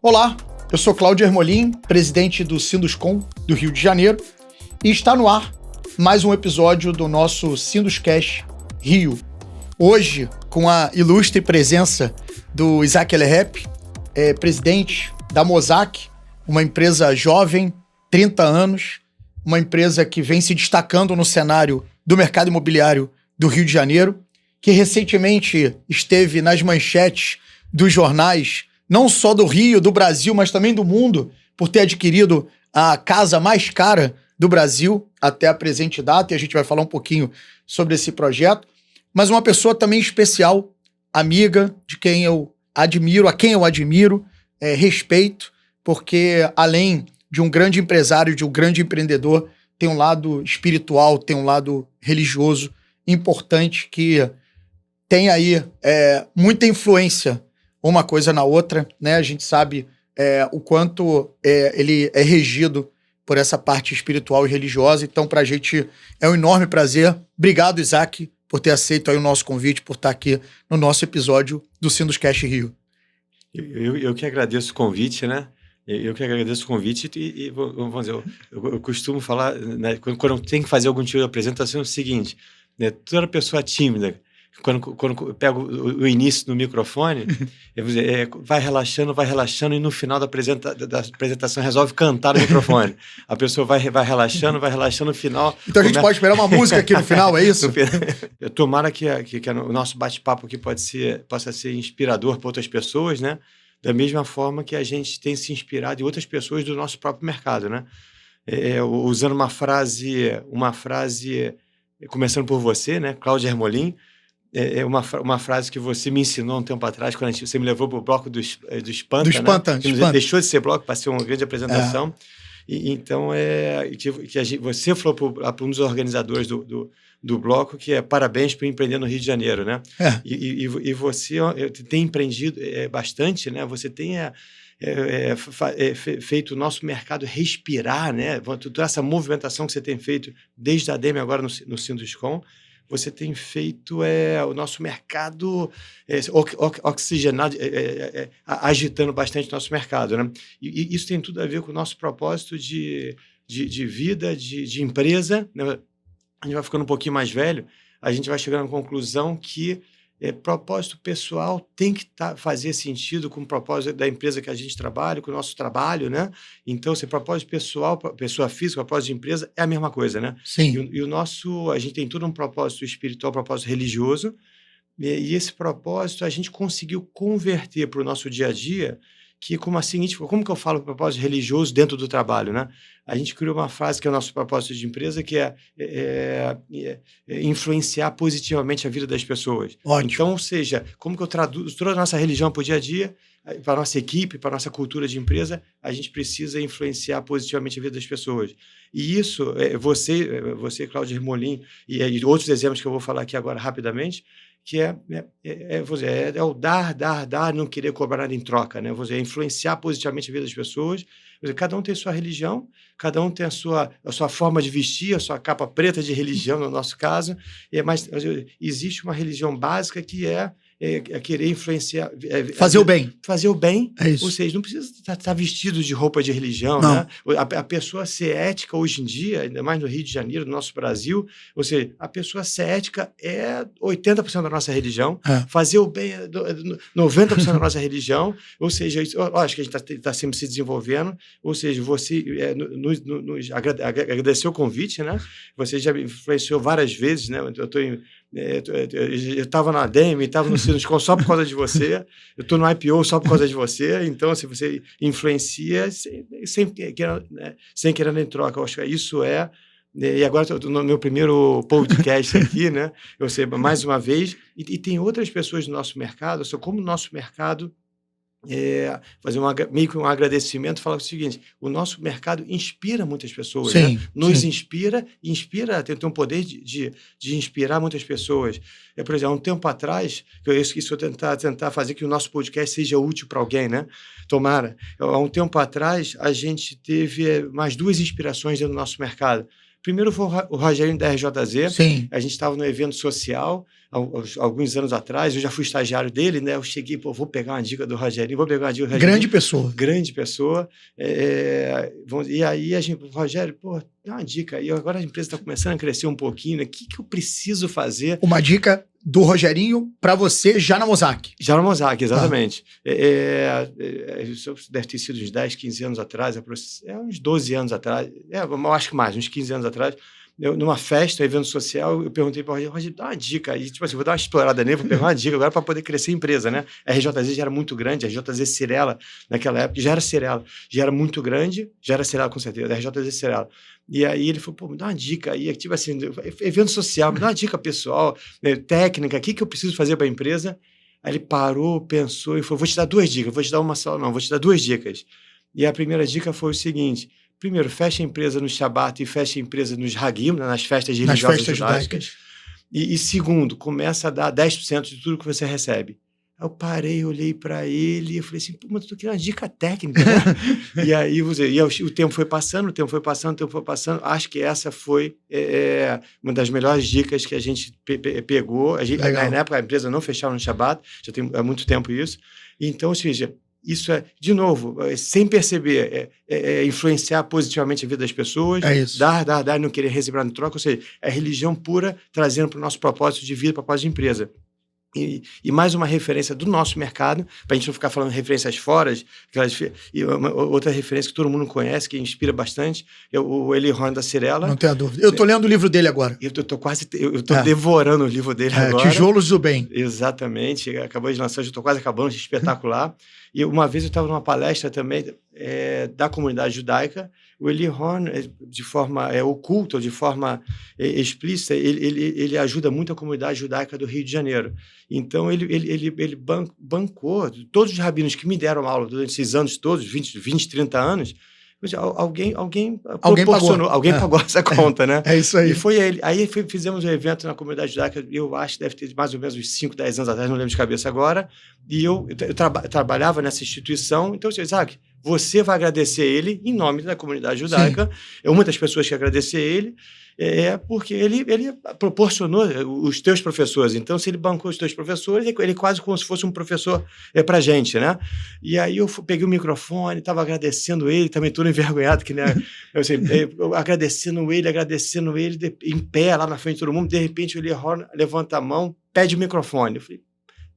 Olá, eu sou Cláudio Hermolin, presidente do Sinduscom do Rio de Janeiro, e está no ar mais um episódio do nosso Sinduscast Rio. Hoje, com a ilustre presença do Isaac Elerep, presidente da Mosaic, uma empresa jovem, 30 anos, uma empresa que vem se destacando no cenário do mercado imobiliário do Rio de Janeiro, que recentemente esteve nas manchetes dos jornais, não só do Rio, do Brasil, mas também do mundo, por ter adquirido a casa mais cara do Brasil até a presente data, e a gente vai falar um pouquinho sobre esse projeto, mas uma pessoa também especial, amiga, de quem eu admiro, a quem eu admiro, respeito, porque além de um grande empresário, de um grande empreendedor, tem um lado espiritual, tem um lado religioso importante que tem aí muita influência uma coisa na outra, né? A gente sabe o quanto ele é regido por essa parte espiritual e religiosa, então pra gente é um enorme prazer. Obrigado, Isaac, por ter aceito aí o nosso convite, por estar aqui no nosso episódio do Sinduscast Rio. Eu que agradeço o convite, né? Eu que agradeço o convite e vamos dizer, eu costumo falar, né, quando eu tenho que fazer algum tipo de apresentação, é o seguinte, né, toda pessoa tímida, quando eu pego o início do microfone, eu vou dizer, vai relaxando e no final da apresentação resolve cantar no microfone. A pessoa vai relaxando no final... Então a gente pode esperar uma música aqui no final, é isso? Tomara que o nosso bate-papo aqui possa ser inspirador para outras pessoas, né? Da mesma forma que a gente tem se inspirado em outras pessoas do nosso próprio mercado, né? Usando uma frase, começando por você, né? Cláudio Hermolin, uma frase que você me ensinou um tempo atrás, quando você me levou para o bloco do Espanta, né? Deixou de ser bloco para ser uma grande apresentação. Então, você falou para um dos organizadores do bloco que parabéns por empreender no Rio de Janeiro, né? E você tem empreendido bastante, né? Você tem feito o nosso mercado respirar, né? Toda essa movimentação que você tem feito desde a ADEME agora no Sinduscom, você tem feito o nosso mercado oxigenado, agitando bastante o nosso mercado, né? E isso tem tudo a ver com o nosso propósito de vida, de empresa, né? A gente vai ficando um pouquinho mais velho, a gente vai chegando à conclusão que propósito pessoal tem que fazer sentido com o propósito da empresa que a gente trabalha, com o nosso trabalho, né? Então, se propósito pessoal, pessoa física, propósito de empresa, é a mesma coisa, né? Sim. E a gente tem todo um propósito espiritual, propósito religioso, e esse propósito a gente conseguiu converter para o nosso dia a dia, que como que eu falo propósito religioso dentro do trabalho, né? A gente criou uma frase que é o nosso propósito de empresa, que é influenciar positivamente a vida das pessoas. Ótimo. Então, ou seja, como que eu traduzo toda a nossa religião para o dia a dia, para a nossa equipe, para a nossa cultura de empresa, a gente precisa influenciar positivamente a vida das pessoas. E isso, você Cláudio Hermolin, e outros exemplos que eu vou falar aqui agora rapidamente, que é o dar, não querer cobrar nada em troca, né? Influenciar positivamente a vida das pessoas. Cada um tem sua religião, cada um tem a sua forma de vestir, a sua capa preta de religião, no nosso caso, mas existe uma religião básica que é querer influenciar... Fazer o bem. Fazer o bem, é isso. Ou seja, não precisa estar vestido de roupa de religião, não. Né? A pessoa ser ética hoje em dia, ainda mais no Rio de Janeiro, no nosso Brasil, ou seja, a pessoa ser ética é 80% da nossa religião, fazer o bem é 90% da nossa religião, ou seja, acho que a gente está sempre se desenvolvendo, ou seja, você nos agradeceu o convite, né? Você já me influenciou várias vezes, né? Eu estava na ADEME, estava no Sinduscom só por causa de você, eu estou no IPO só por causa de você, então se você influencia sem querer em troca, eu acho que isso e agora estou no meu primeiro podcast aqui, né? Eu sei, mais uma vez, e tem outras pessoas no nosso mercado, como o nosso mercado fazer meio que um agradecimento, falar o seguinte: o nosso mercado inspira muitas pessoas, sim, né? Nos sim. inspira, tem um poder de inspirar muitas pessoas. Por exemplo, há um tempo atrás, isso eu tentar fazer que o nosso podcast seja útil para alguém, né? Tomara. Há um tempo atrás, a gente teve mais duas inspirações dentro do nosso mercado. Primeiro foi o Rogerinho da RJZ. Sim. A gente estava no evento social, alguns anos atrás, eu já fui estagiário dele, né? Eu cheguei, vou pegar uma dica do Rogerinho, Grande pessoa. Grande pessoa. E aí a gente, Rogério, dá uma dica aí, agora a empresa está começando a crescer um pouquinho, né? O que eu preciso fazer? Uma dica do Rogerinho para você já na Mosaic. Já na Mosaic, exatamente. Isso deve ter sido uns 10, 15 anos atrás, uns 12 anos atrás, eu acho que mais, uns 15 anos atrás. Numa festa, evento social, eu perguntei para o Rogério, dá uma dica aí, tipo assim, vou dar uma explorada nele, vou pegar uma dica agora para poder crescer a empresa, né? A RJZ já era muito grande, a RJZ Cirela, naquela época, já era Cirela, já era muito grande, já era Cirela com certeza, a RJZ Cirela. E aí ele falou, me dá uma dica aí, tipo assim, evento social, me dá uma dica pessoal, técnica, o que eu preciso fazer para a empresa? Aí ele parou, pensou e falou, vou te dar 2 dicas, vou te dar uma só, não, vou te dar 2 dicas. E a primeira dica foi o seguinte: primeiro, fecha a empresa no Shabat e fecha a empresa nos Hagim, nas festas religiosas judaicas. E segundo, começa a dar 10% de tudo que você recebe. Aí eu parei, olhei para ele e falei assim, mas tu quer uma dica técnica, né? E aí o tempo foi passando, acho que essa foi uma das melhores dicas que a gente pegou. Na época a empresa não fechava no Shabat, já tem há muito tempo isso. Então, ou seja, isso de novo, sem perceber, influenciar positivamente a vida das pessoas, dar, não querer receber em troca, ou seja, é religião pura trazendo para o nosso propósito de vida, propósito de empresa. E mais uma referência do nosso mercado, para a gente não ficar falando referências fora, outra referência que todo mundo conhece, que inspira bastante, é o Eli Horn da Cirela. Não tenho dúvida. Eu estou lendo o livro dele agora. Eu estou devorando o livro dele agora. Tijolos do Bem. Exatamente. Acabou de lançar, já estou quase acabando, espetacular. E uma vez eu estava numa palestra também da comunidade judaica. O Eli Horn, de forma oculta, de forma explícita, ele ajuda muito a comunidade judaica do Rio de Janeiro. Então, ele bancou todos os rabinos que me deram aula durante esses anos todos, 20, 30 anos. Alguém proporcionou, alguém pagou essa conta, né? É isso aí. E foi ele. Aí fizemos um evento na comunidade judaica, eu acho que deve ter mais ou menos uns 5, 10 anos atrás, não lembro de cabeça agora, e eu trabalhava nessa instituição, então, Isaac, você vai agradecer ele em nome da comunidade judaica. Uma das pessoas que agradecer ele porque ele proporcionou os teus professores. Então, se ele bancou os teus professores, ele quase como se fosse um professor para a gente, né? E aí eu peguei o microfone, estava agradecendo ele, também todo envergonhado, que, né? Agradecendo ele, em pé, lá na frente de todo mundo. De repente, o Eli Horn levanta a mão, pede o microfone. Eu falei,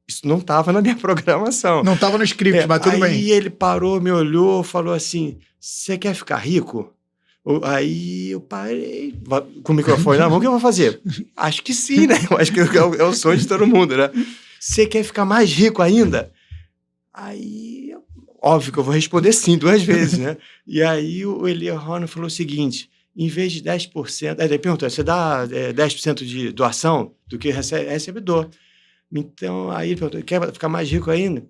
isso não estava na minha programação. Não estava no script, mas tudo bem. Aí ele parou, me olhou, falou assim, você quer ficar rico? Aí eu parei, com o microfone na mão, o que eu vou fazer? Acho que sim, né? Eu acho que é o sonho de todo mundo, né? Você quer ficar mais rico ainda? Aí, óbvio que eu vou responder sim 2 vezes, né? E aí o Eli Horn falou o seguinte, em vez de 10%... Ele perguntou, você dá 10% de doação do que recebe dor. Então, aí ele perguntou, quer ficar mais rico ainda?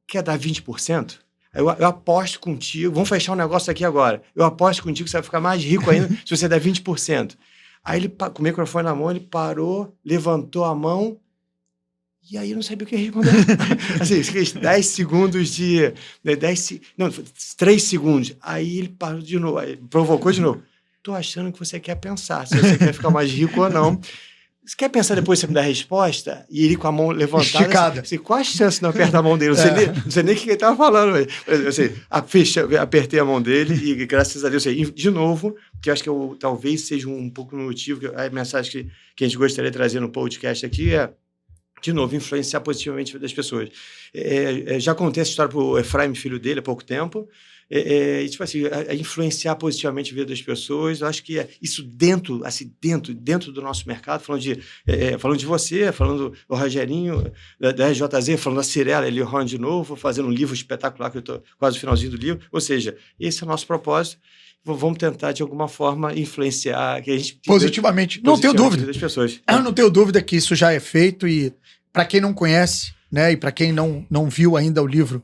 Quer dar 20%? Eu aposto contigo, vamos fechar um negócio aqui agora, eu aposto contigo que você vai ficar mais rico ainda se você der 20%. Aí ele, com o microfone na mão, ele parou, levantou a mão, e aí eu não sabia o que responder. Assim, 10 segundos de... 3 segundos. Aí ele parou de novo, provocou de novo. Tô achando que você quer pensar, se você quer ficar mais rico ou não. Você quer pensar depois você me dar a resposta? E ele com a mão levantada. Esticada. Assim, qual a chance de não apertar a mão dele? Não sei nem o que ele estava falando. Assim, apertei a mão dele e, graças a Deus, de novo, que eu acho que talvez seja um pouco no motivo, a mensagem que a gente gostaria de trazer no podcast aqui de novo, influenciar positivamente a vida das pessoas. Já contei essa história para o Efraim, filho dele, há pouco tempo. Tipo assim, influenciar positivamente a vida das pessoas. Eu acho que isso dentro do nosso mercado, falando de você, falando do Rogerinho, da RJZ, falando da Cirela, Eli Horn de novo, fazendo um livro espetacular, que eu estou quase no finalzinho do livro. Ou seja, esse é o nosso propósito. Vamos tentar, de alguma forma, influenciar que a gente positivamente. Não tenho dúvida. Das pessoas. Eu não tenho dúvida que isso já é feito e, para quem não conhece, né, e para quem não viu ainda o livro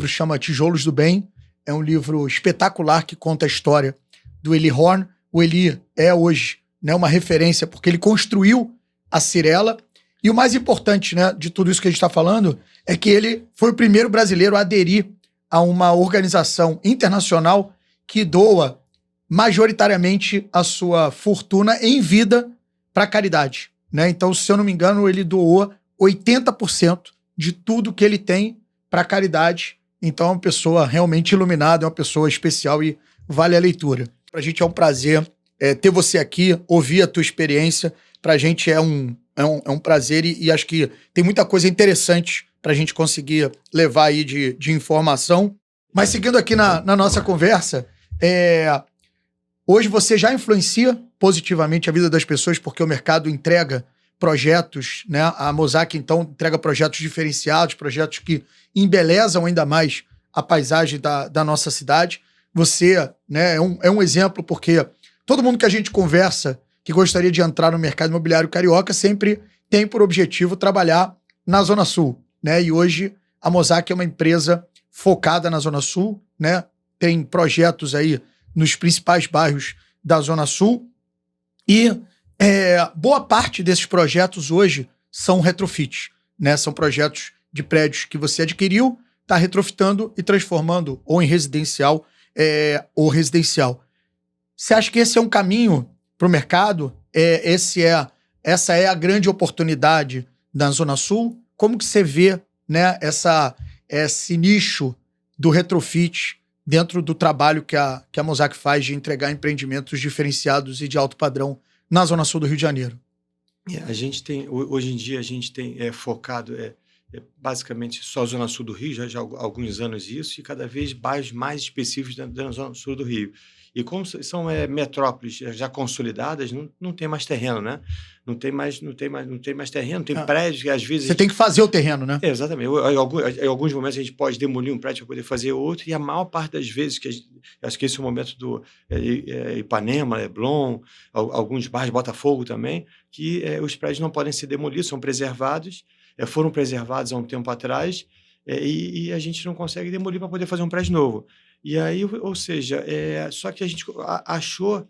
chama Tijolos do Bem. É um livro espetacular que conta a história do Eli Horn. O Eli é hoje, né, uma referência porque ele construiu a Cirela. E o mais importante, né, de tudo isso que a gente está falando é que ele foi o primeiro brasileiro a aderir a uma organização internacional que doa majoritariamente a sua fortuna em vida para caridade, né? Então, se eu não me engano, ele doou 80% de tudo que ele tem para caridade. Então, é uma pessoa realmente iluminada, é uma pessoa especial e vale a leitura. Para a gente é um prazer ter você aqui, ouvir a tua experiência. Para a gente é um prazer e acho que tem muita coisa interessante para a gente conseguir levar aí de informação. Mas seguindo aqui na nossa conversa, hoje você já influencia positivamente a vida das pessoas porque o mercado entrega projetos, né? A Mosaic, então, entrega projetos diferenciados, projetos que embelezam ainda mais a paisagem da nossa cidade. Você, né, é um exemplo porque todo mundo que a gente conversa que gostaria de entrar no mercado imobiliário carioca sempre tem por objetivo trabalhar na Zona Sul, né? E hoje a Mosaic é uma empresa focada na Zona Sul, né? Tem projetos aí nos principais bairros da Zona Sul e boa parte desses projetos hoje são retrofits, né? São projetos de prédios que você adquiriu, está retrofitando e transformando ou em residencial ou residencial. Você acha que esse é um caminho para o mercado? Essa é a grande oportunidade da Zona Sul? Como que você vê, né, esse nicho do retrofit dentro do trabalho que a Mosaic faz de entregar empreendimentos diferenciados e de alto padrão na Zona Sul do Rio de Janeiro? A gente tem, hoje em dia, a gente tem focado basicamente só a Zona Sul do Rio, já há alguns anos isso, e cada vez bairros mais específicos da Zona Sul do Rio. E como são metrópoles já consolidadas, não tem mais terreno, né? Não tem mais terreno, tem prédios que às vezes... Você tem que fazer o terreno, né? Exatamente. Em alguns momentos a gente pode demolir um prédio para poder fazer outro, e a maior parte das vezes, acho que esse é o momento do Ipanema, Leblon, alguns bairros, Botafogo também, que os prédios não podem ser demolidos, são preservados, foram preservados há um tempo atrás, e a gente não consegue demolir para poder fazer um prédio novo. E aí, ou seja, só que a gente achou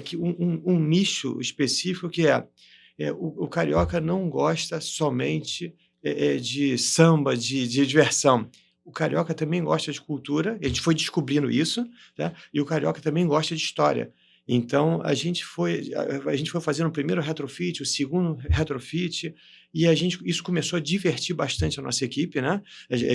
que um nicho específico que o carioca não gosta somente de samba, de diversão. O carioca também gosta de cultura, a gente foi descobrindo isso, né? E o carioca também gosta de história. Então, a gente foi fazendo o primeiro retrofit, o segundo retrofit, e isso começou a divertir bastante a nossa equipe, né?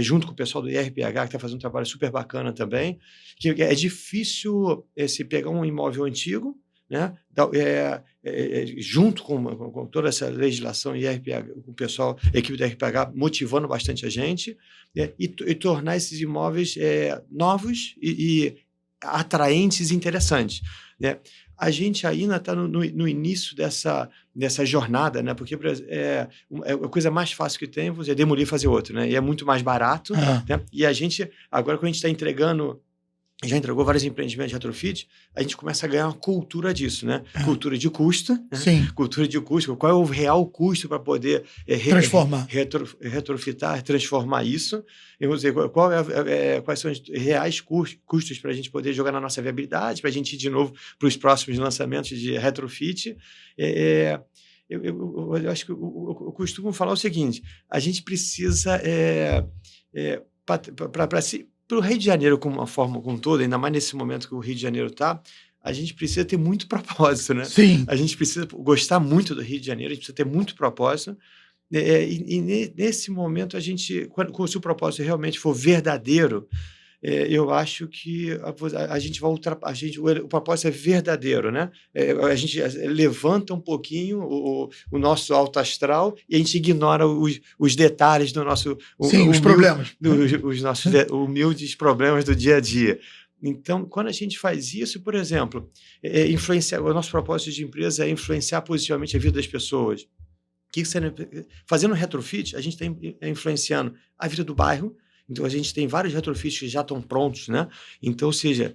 Junto com o pessoal do IRPH, que está fazendo um trabalho super bacana também, que é difícil se pegar um imóvel antigo, né? Junto com toda essa legislação IRPH, o pessoal, a equipe da IRPH motivando bastante a gente, e tornar esses imóveis novos e atraentes e interessantes, né? A gente ainda está no início dessa jornada, né? Porque a coisa mais fácil que tem é demolir e fazer outro, né? E é muito mais barato, né? E a gente, agora quando a gente está entregando, já entregou vários empreendimentos de retrofit, a gente começa a ganhar uma cultura disso, né? Cultura de custo, né? Sim. Cultura de custo, qual é o real custo para poder transformar, retrofitar, transformar isso, quais são os reais custos para a gente poder jogar na nossa viabilidade, para a gente ir de novo para os próximos lançamentos de retrofit. Eu acho que eu costumo falar o seguinte: a gente precisa para o Rio de Janeiro como uma forma como todo, ainda mais nesse momento que o Rio de Janeiro está, a gente precisa ter muito propósito, né? Sim. A gente precisa gostar muito do Rio de Janeiro, a gente precisa ter muito propósito. E nesse momento, se o propósito realmente for verdadeiro, eu acho que a gente vai o propósito é verdadeiro, né? A gente levanta um pouquinho o nosso alto astral e a gente ignora os detalhes do nosso... os problemas. Os nossos humildes problemas do dia a dia. Então, quando a gente faz isso, por exemplo, o nosso propósito de empresa é influenciar positivamente a vida das pessoas. Fazendo retrofit, a gente está influenciando a vida do bairro. Então, a gente tem vários retrofits que já estão prontos, né? Então, ou seja,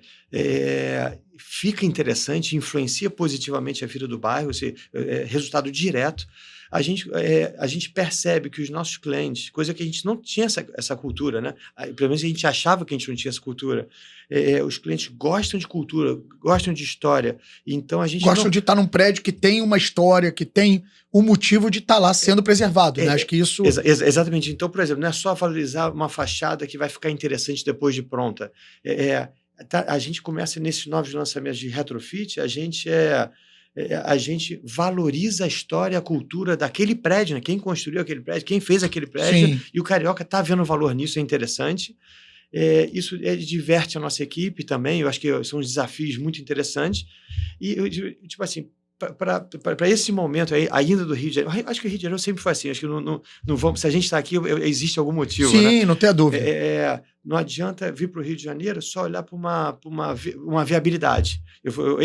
fica interessante, influencia positivamente a vida do bairro, resultado direto. A gente percebe que os nossos clientes, coisa que a gente não tinha essa cultura, né? Pelo menos a gente achava que a gente não tinha essa cultura. Os clientes gostam de cultura, gostam de história. Então a gente gostam de estar num prédio que tem uma história, que tem um motivo de estar lá sendo preservado, né? Acho que isso... Exatamente. Então, por exemplo, não é só valorizar uma fachada que vai ficar interessante depois de pronta. a gente começa nesses novos lançamentos de retrofit, a gente valoriza a história, a cultura daquele prédio, né? Quem construiu aquele prédio, quem fez aquele prédio, Sim. E o Carioca está vendo valor nisso, é interessante. Isso diverte a nossa equipe também, eu acho que são desafios muito interessantes. E, tipo assim, para esse momento aí, ainda do Rio de Janeiro, acho que o Rio de Janeiro sempre foi assim, acho que não vamos, se a gente está aqui, existe algum motivo, Sim, né? não tem a dúvida. Não adianta vir para o Rio de Janeiro só olhar para uma viabilidade.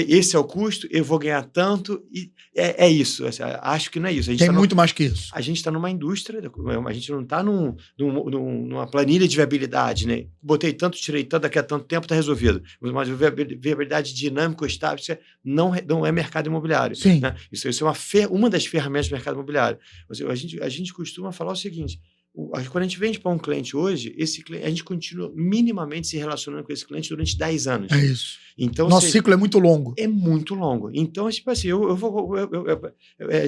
Esse é o custo, eu vou ganhar tanto, e é isso. Assim, acho que não é isso. Tem muito mais que isso. A gente está numa indústria, a gente não está numa planilha de viabilidade, né? Botei tanto, tirei tanto, daqui a tanto tempo está resolvido. Mas viabilidade dinâmica, estável, isso não é mercado imobiliário. Sim. Né? Isso é uma das ferramentas do mercado imobiliário. A gente costuma falar o seguinte: quando a gente vende para um cliente hoje, a gente continua minimamente se relacionando com esse cliente durante 10 anos. É isso. Então, nosso ciclo é muito longo. É muito longo. Então, tipo assim,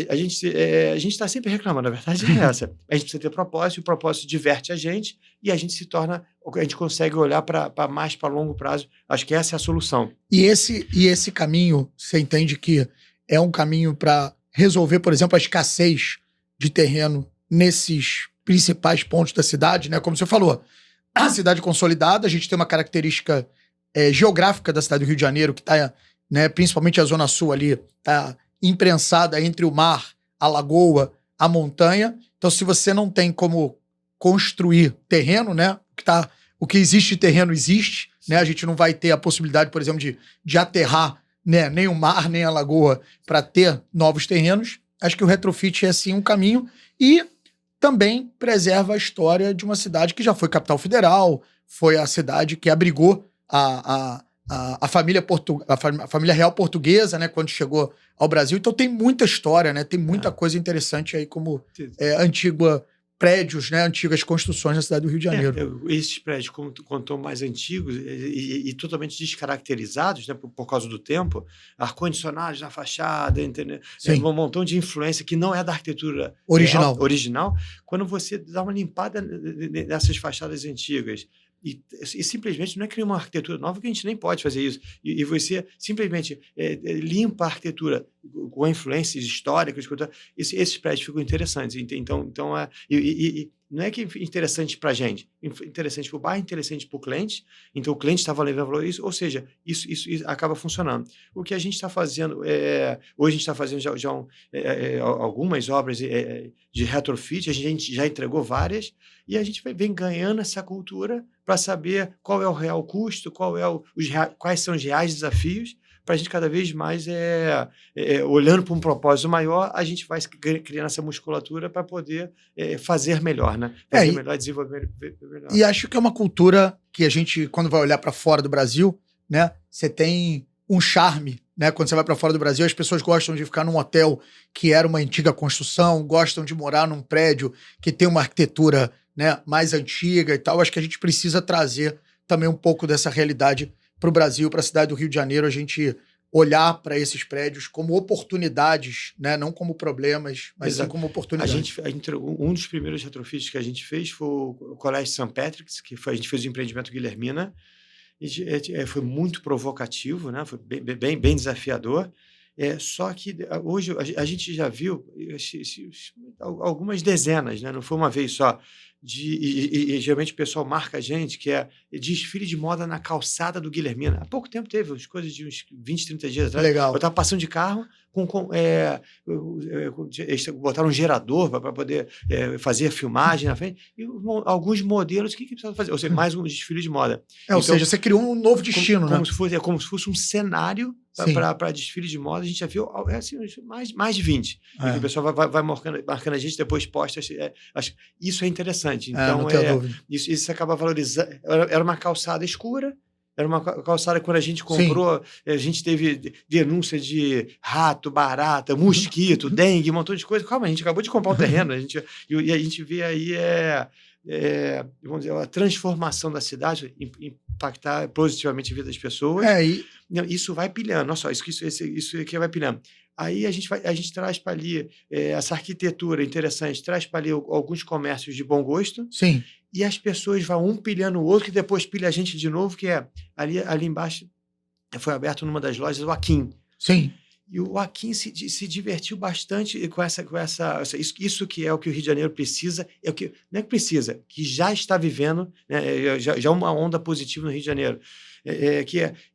a gente está sempre reclamando, a verdade é essa. A gente precisa ter propósito, e o propósito diverte a gente e a gente a gente consegue olhar para mais para longo prazo. Acho que essa é a solução. E esse caminho, você entende que é um caminho para resolver, por exemplo, a escassez de terreno nesses principais pontos da cidade, né? Como você falou, a cidade consolidada, a gente tem uma característica geográfica da cidade do Rio de Janeiro, que está, né, principalmente a Zona Sul ali, está imprensada entre o mar, a lagoa, a montanha. Então, se você não tem como construir terreno, né? O que existe de terreno existe, né? A gente não vai ter a possibilidade, por exemplo, de aterrar, né, nem o mar, nem a lagoa para ter novos terrenos. Acho que o retrofit é, sim, um caminho e também preserva a história de uma cidade que já foi capital federal, foi a cidade que abrigou a família real portuguesa, né, quando chegou ao Brasil. Então tem muita história, né, tem muita coisa interessante aí, como prédios, né, antigas construções na cidade do Rio de Janeiro. Esses prédios, quanto mais antigos e totalmente descaracterizados, né, por causa do tempo, ar-condicionados na fachada, entendeu? Um montão de influência que não é da arquitetura original. Quando você dá uma limpada nessas fachadas antigas e simplesmente não é criar uma arquitetura nova, que a gente nem pode fazer isso. E você simplesmente limpa a arquitetura com influências históricas, esses prédios ficam interessantes. Então não é que é interessante para a gente, interessante para o bairro, interessante para o cliente. Então o cliente está levando valor isso, ou seja, isso acaba funcionando. O que a gente está fazendo, hoje a gente está fazendo já algumas obras de retrofit, a gente já entregou várias, e a gente vem ganhando essa cultura para saber qual é o real custo, quais são os reais desafios, para a gente cada vez mais, olhando para um propósito maior, a gente vai criando essa musculatura para poder fazer melhor, né? Fazer melhor, desenvolver melhor. E acho que é uma cultura que a gente, quando vai olhar para fora do Brasil, né, você tem um charme, né? Quando você vai para fora do Brasil, as pessoas gostam de ficar num hotel que era uma antiga construção, gostam de morar num prédio que tem uma arquitetura, né, mais antiga e tal. Acho que a gente precisa trazer também um pouco dessa realidade para o Brasil, para a cidade do Rio de Janeiro, a gente olhar para esses prédios como oportunidades, né? Não como problemas, mas sim como oportunidades. Um dos primeiros retrofits que a gente fez foi o Colégio St. Patrick's, a gente fez o empreendimento Guilhermina, e foi muito provocativo, né? Foi bem desafiador. Só que hoje a gente já viu algumas dezenas, né? Não foi uma vez só. E geralmente o pessoal marca a gente, que é desfile de moda na calçada do Guilhermina. Há pouco tempo teve, coisas de uns 20, 30 dias atrás. Legal. Eu estava passando de carro, eles botaram um gerador para poder fazer a filmagem na frente, e alguns modelos, o que precisava fazer? Ou seja, mais um desfile de moda. Ou seja, você criou um novo destino, né? Como se fosse um cenário para desfile de moda. A gente já viu assim, mais de 20. E o pessoal vai marcando a gente, depois posta. Isso é interessante. Então, não tenho dúvida. Isso acaba valorizando. Era uma calçada escura. Era uma calçada que, quando a gente comprou, a gente teve denúncia de rato, barata, mosquito, dengue, um montão de coisa. Calma, a gente acabou de comprar um terreno. A gente vê aí vamos dizer, a transformação da cidade, impactar positivamente a vida das pessoas. Isso vai pilhando. Nossa, isso aqui vai pilhando. Aí a gente traz para ali essa arquitetura interessante, traz para ali alguns comércios de bom gosto. Sim. e as pessoas vão um pilhando o outro, que depois pilha a gente de novo, que é ali embaixo, foi aberto numa das lojas o Akin. Sim. E o Akin se divertiu bastante com isso que é o que o Rio de Janeiro precisa, não é que precisa, que já está vivendo, né, já uma onda positiva no Rio de Janeiro.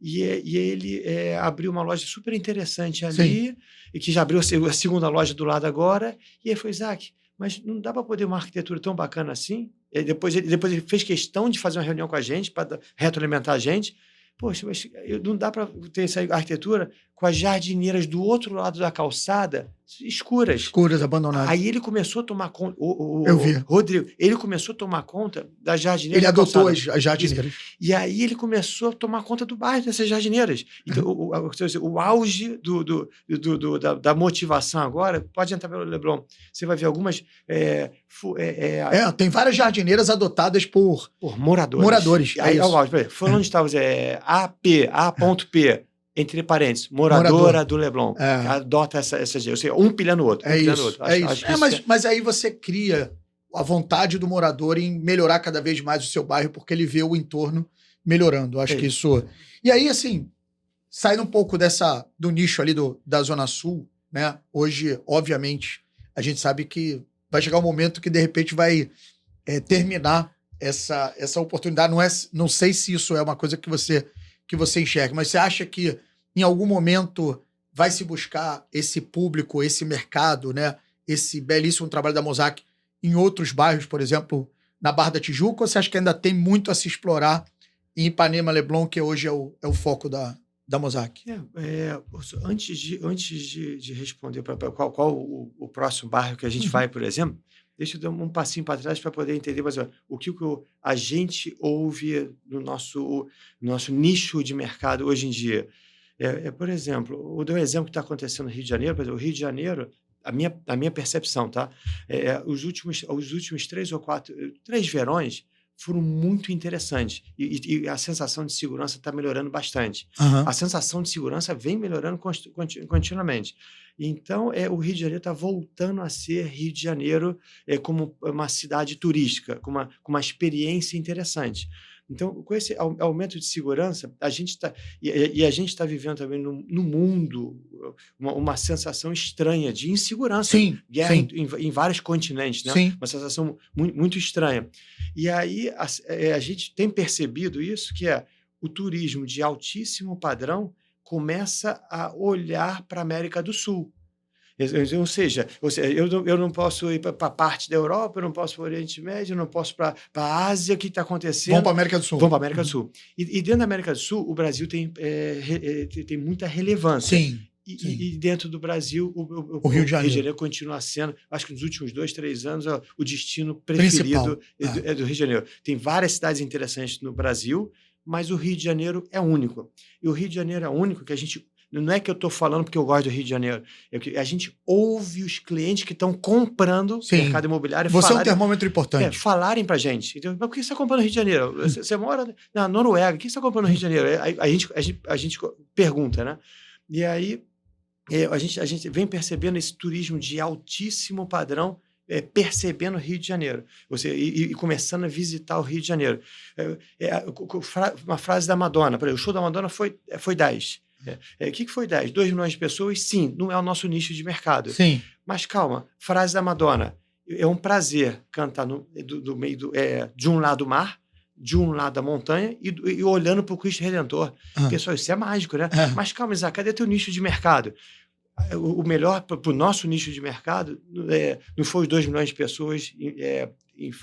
E ele abriu uma loja super interessante ali, sim, e que já abriu a segunda loja do lado agora, e aí foi, Isaac, mas não dá para poder uma arquitetura tão bacana assim? E depois ele fez questão de fazer uma reunião com a gente, para retroalimentar a gente. Poxa, mas não dá para ter essa arquitetura com as jardineiras do outro lado da calçada, escuras. Escuras, abandonadas. Aí ele começou a tomar conta. Eu vi. Rodrigo, ele começou a tomar conta das jardineiras. Ele adotou as jardineiras. E aí ele começou a tomar conta do bairro dessas jardineiras. Então, o auge da motivação agora, pode entrar pelo Leblon. Você vai ver algumas. Tem várias jardineiras adotadas por moradores. Aí, foi onde estava A.P. Entre parênteses, moradora do Leblon. Adota essa ou seja, um pilhando o outro. Mas aí você cria a vontade do morador em melhorar cada vez mais o seu bairro, porque ele vê o entorno melhorando. Acho que isso... E aí, assim, saindo um pouco do nicho ali da Zona Sul, né? Hoje, obviamente, a gente sabe que vai chegar um momento que, de repente, vai terminar essa oportunidade. Não sei se isso é uma coisa que você enxerga, mas você acha que em algum momento vai se buscar esse público, esse mercado, né? Esse belíssimo trabalho da Mosaic em outros bairros, por exemplo, na Barra da Tijuca, ou você acha que ainda tem muito a se explorar em Ipanema, Leblon, que hoje é o foco da Mosaic? Antes de responder para qual o próximo bairro que a gente vai, por exemplo, deixa eu dar um passinho para trás para poder entender mais o que a gente ouve no nosso nicho de mercado hoje em dia. Por exemplo, vou dar um exemplo que está acontecendo no Rio de Janeiro. Por exemplo, o Rio de Janeiro, a minha percepção, tá? Os últimos 3 verões foram muito interessantes e a sensação de segurança está melhorando bastante. Uhum. A sensação de segurança vem melhorando continuamente. Então, o Rio de Janeiro está voltando a ser Rio de Janeiro como uma cidade turística, com uma experiência interessante. Então, com esse aumento de segurança, a gente está vivendo também no mundo uma sensação estranha de insegurança. Sim, guerra sim. Em vários continentes, né? Sim. Uma sensação muito, muito estranha. E aí a gente tem percebido isso, que o turismo de altíssimo padrão começa a olhar para a América do Sul. Ou seja, eu não posso ir para a parte da Europa, eu não posso para o Oriente Médio, eu não posso para a Ásia. O que está acontecendo? Vamos para a América do Sul. Vamos para a América do Sul. E dentro da América do Sul, o Brasil tem muita relevância. Sim. E dentro do Brasil, o Rio de Janeiro continua sendo, acho que nos últimos 2, 3 anos, o destino preferido do Rio de Janeiro. Tem várias cidades interessantes no Brasil, mas o Rio de Janeiro é único. E o Rio de Janeiro é único que a gente... Não é que eu estou falando porque eu gosto do Rio de Janeiro. É que a gente ouve os clientes que estão comprando no mercado imobiliário. Você é um termômetro importante. Falarem para a gente. Então, mas por que você está comprando no Rio de Janeiro? Você mora na Noruega, por que você está comprando no Rio de Janeiro? A gente pergunta, né? E aí a gente vem percebendo esse turismo de altíssimo padrão, percebendo o Rio de Janeiro, e começando a visitar o Rio de Janeiro. Uma frase da Madonna, por exemplo, o show da Madonna foi 10. O que foi 10? 2 milhões de pessoas? Sim, não é o nosso nicho de mercado. Sim. Mas calma, frase da Madonna. É um prazer cantar do meio de um lado do mar, de um lado da montanha e olhando para o Cristo Redentor. Pessoal, isso é mágico, né? Mas calma, Isaac, cadê teu nicho de mercado? O melhor para o nosso nicho de mercado não foi os 2 milhões de pessoas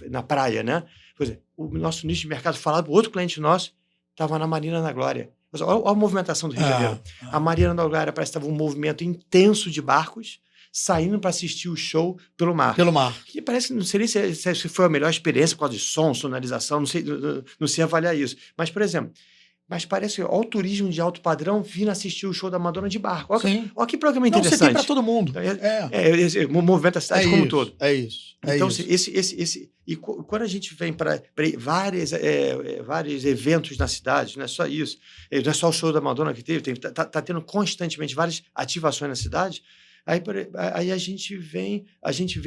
na praia, né? Por exemplo, o nosso nicho de mercado, falado para outro cliente nosso, estava na Marina da Glória. Olha a movimentação do Rio de Janeiro. A Marina da Glória parece que estava um movimento intenso de barcos saindo para assistir o show pelo mar. Pelo mar. Que parece, não sei se foi a melhor experiência por causa de som, sonorização, não sei avaliar isso. Mas, por exemplo, parece, olha o turismo de alto padrão vindo assistir o show da Madonna de barco. Olha que programa interessante. Você tem para todo mundo. Movimenta a cidade como um todo. É isso. Então, e quando a gente vem para vários eventos na cidade, não é só isso, não é só o show da Madonna que teve, está tendo constantemente várias ativações na cidade, Aí a gente vem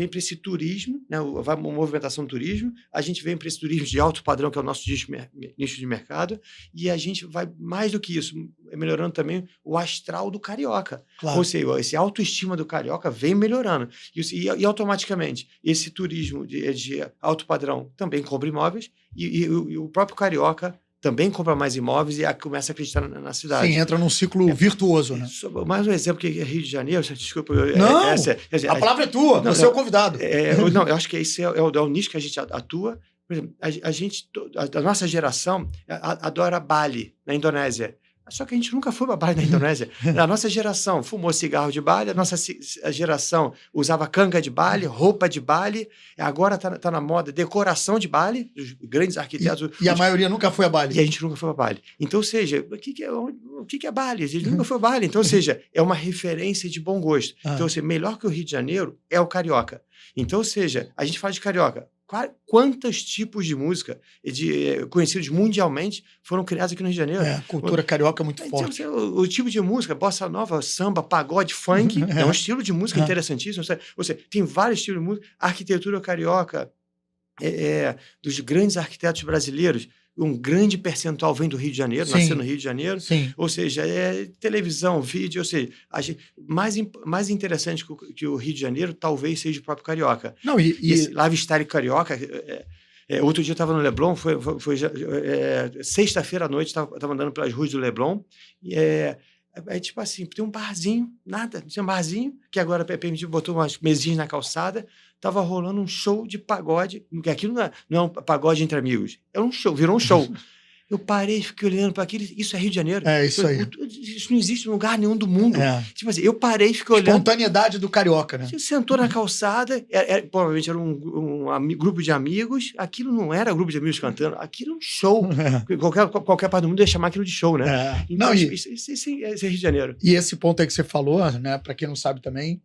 para esse turismo, né? Vai uma movimentação do turismo, a gente vem para esse turismo de alto padrão, que é o nosso nicho de mercado, e a gente vai mais do que isso, melhorando também o astral do carioca. Claro. Ou seja, esse autoestima do carioca vem melhorando. E automaticamente, esse turismo de alto padrão também compra imóveis, e o próprio carioca também compra mais imóveis e começa a acreditar na cidade. Sim, entra num ciclo virtuoso, né? Mais um exemplo que é Rio de Janeiro, desculpa. Não, a palavra é tua, você é o convidado. Não, eu acho que esse é o nicho que a gente atua. Por exemplo, a nossa geração adora Bali, na Indonésia. Só que a gente nunca foi para Bali na Indonésia. A nossa geração fumou cigarro de Bali, a nossa geração usava canga de Bali, roupa de Bali, agora está na moda decoração de Bali, os grandes arquitetos. E a maioria nunca foi a Bali. E a gente nunca foi para Bali. Então, ou seja, o que é Bali? A gente nunca foi a Bali. Então, ou seja, é uma referência de bom gosto. Então, ou seja, melhor que o Rio de Janeiro é o carioca. Então, ou seja, a gente fala de carioca. Quantos tipos de música conhecidos mundialmente foram criados aqui no Rio de Janeiro? A cultura carioca é muito forte. O tipo de música, bossa nova, samba, pagode, funk, é um estilo de música interessantíssimo. Ou seja, tem vários estilos de música. A arquitetura carioca, dos grandes arquitetos brasileiros, um grande percentual vem do Rio de Janeiro, nasceu no Rio de Janeiro. Sim. Ou seja, televisão, vídeo, ou seja, mais interessante que o Rio de Janeiro talvez seja o próprio carioca. Não, e esse lifestyle carioca, outro dia eu estava no Leblon, foi sexta-feira à noite, estava andando pelas ruas do Leblon, e tipo assim, tem um barzinho, nada, tinha um barzinho, que agora permitiu, botou umas mesinhas na calçada, estava rolando um show de pagode, porque aquilo não é um pagode entre amigos, é um show, virou um show. Eu parei, fiquei olhando para aquilo, isso é Rio de Janeiro. Isso aí. Isso não existe em lugar nenhum do mundo. Tipo assim, eu parei, fiquei olhando. Espontaneidade do carioca, né? Você sentou na calçada, provavelmente era um grupo de amigos, aquilo não era um grupo de amigos cantando, aquilo é um show. Qualquer parte do mundo ia chamar aquilo de show, né? Então, isso é Rio de Janeiro. E esse ponto aí que você falou, né, para quem não sabe também,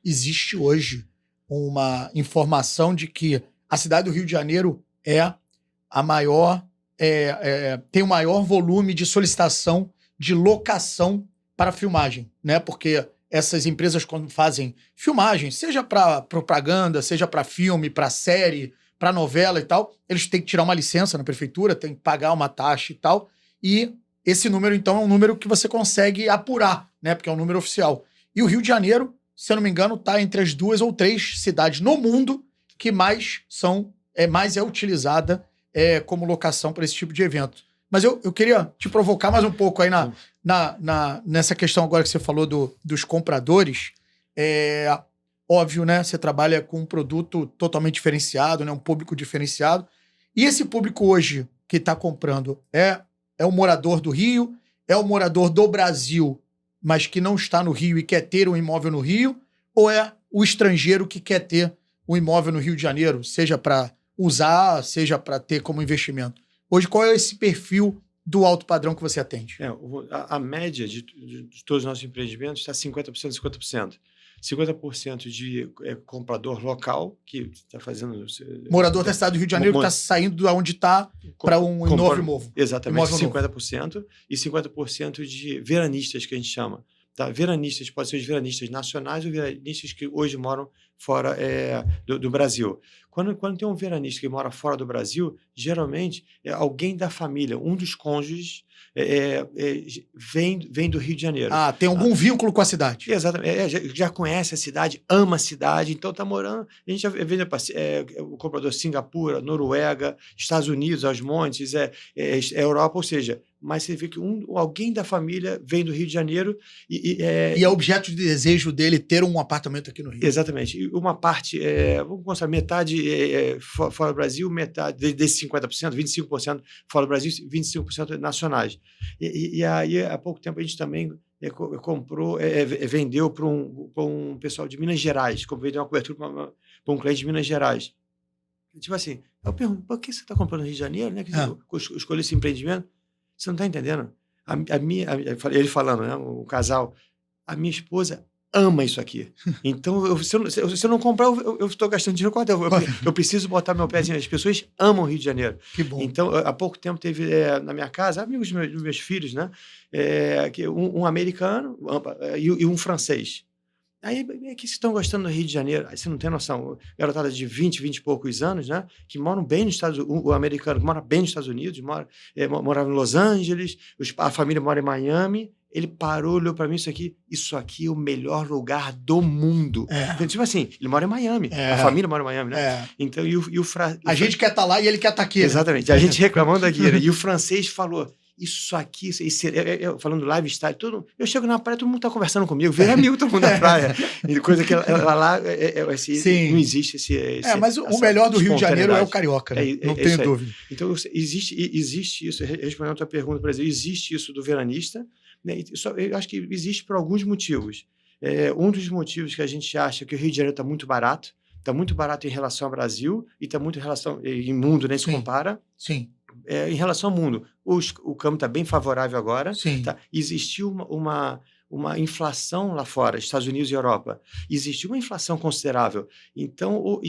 existe hoje uma informação de que a cidade do Rio de Janeiro é a maior... tem o maior volume de solicitação de locação para filmagem, né? Porque essas empresas, quando fazem filmagem, seja para propaganda, seja para filme, para série, para novela e tal, eles têm que tirar uma licença na prefeitura, têm que pagar uma taxa e tal. E esse número, então, é um número que você consegue apurar, né? Porque é um número oficial. E o Rio de Janeiro, se eu não me engano, está entre as 2 ou 3 cidades no mundo que mais é utilizada como locação para esse tipo de evento. Mas eu queria te provocar mais um pouco aí nessa questão agora que você falou dos compradores. Óbvio, né? Você trabalha com um produto totalmente diferenciado, né? Um público diferenciado. E esse público hoje que está comprando é o morador do Rio, é o morador do Brasil, mas que não está no Rio e quer ter um imóvel no Rio, ou é o estrangeiro que quer ter um imóvel no Rio de Janeiro, seja para usar, seja para ter como investimento? Hoje, qual é esse perfil do alto padrão que você atende? A média de todos os nossos empreendimentos está 50%, 50%. 50% de comprador local, que está fazendo... Morador da cidade do Rio de Janeiro que está saindo de onde está para um novo. Exatamente, 50%. E 50% de veranistas, que a gente chama. Tá? Veranistas, pode ser os veranistas nacionais ou veranistas que hoje moram fora do Brasil. Quando tem um veranista que mora fora do Brasil, geralmente alguém da família, um dos cônjuges, vem do Rio de Janeiro. Tem algum vínculo com a cidade. Exatamente. Já conhece a cidade, ama a cidade, então está morando. A gente já vê o comprador Singapura, Noruega, Estados Unidos, aos montes, Europa, ou seja, mas você vê que alguém da família vem do Rio de Janeiro e é objeto de desejo dele ter um apartamento aqui no Rio. Exatamente. E uma parte, vamos considerar, metade fora do Brasil, metade desses 50%, 25% fora do Brasil, 25% nacionais. E aí, há pouco tempo, a gente também vendeu para um pessoal de Minas Gerais, vendeu uma cobertura para um cliente de Minas Gerais. Tipo assim, eu pergunto, por que você está comprando no Rio de Janeiro, né? Escolheu esse empreendimento? Você não está entendendo? Ele falando, né? O casal, a minha esposa ama isso aqui. Então, se eu não comprar, eu estou gastando dinheiro com a eu preciso botar meu pezinho. As pessoas amam o Rio de Janeiro. Que bom. Então, há pouco tempo teve na minha casa, amigos dos meus filhos, né? Um americano e um francês. Aí é que vocês estão gostando do Rio de Janeiro. Aí você não tem noção. Garotada de 20 e poucos anos, né? Que moram bem nos Estados Unidos. O americano que mora bem nos Estados Unidos, morava em Los Angeles, a família mora em Miami. Ele parou, olhou para mim, isso aqui é o melhor lugar do mundo. Então, tipo assim, ele mora em Miami. A família mora em Miami, né? Então, a gente quer estar lá e ele quer estar aqui. Exatamente. Né? A gente reclamando aqui. E o francês falou... Isso aqui, eu falando lifestyle, eu chego na praia, todo mundo tá conversando comigo, vira amigo todo mundo na praia. Coisa que lá não existe mas o melhor do Rio de Janeiro é o carioca, né? Não tenho dúvida. Então, existe isso, respondendo a tua pergunta, por exemplo, existe isso do veranista, né? Eu acho que existe por alguns motivos. Um dos motivos que a gente acha que o Rio de Janeiro está muito barato em relação ao Brasil e está muito em relação em mundo, nem se compara. Sim. Em relação ao mundo, o câmbio está bem favorável agora. Sim. Tá? Existiu uma inflação lá fora, Estados Unidos e Europa. Existiu uma inflação considerável. Então,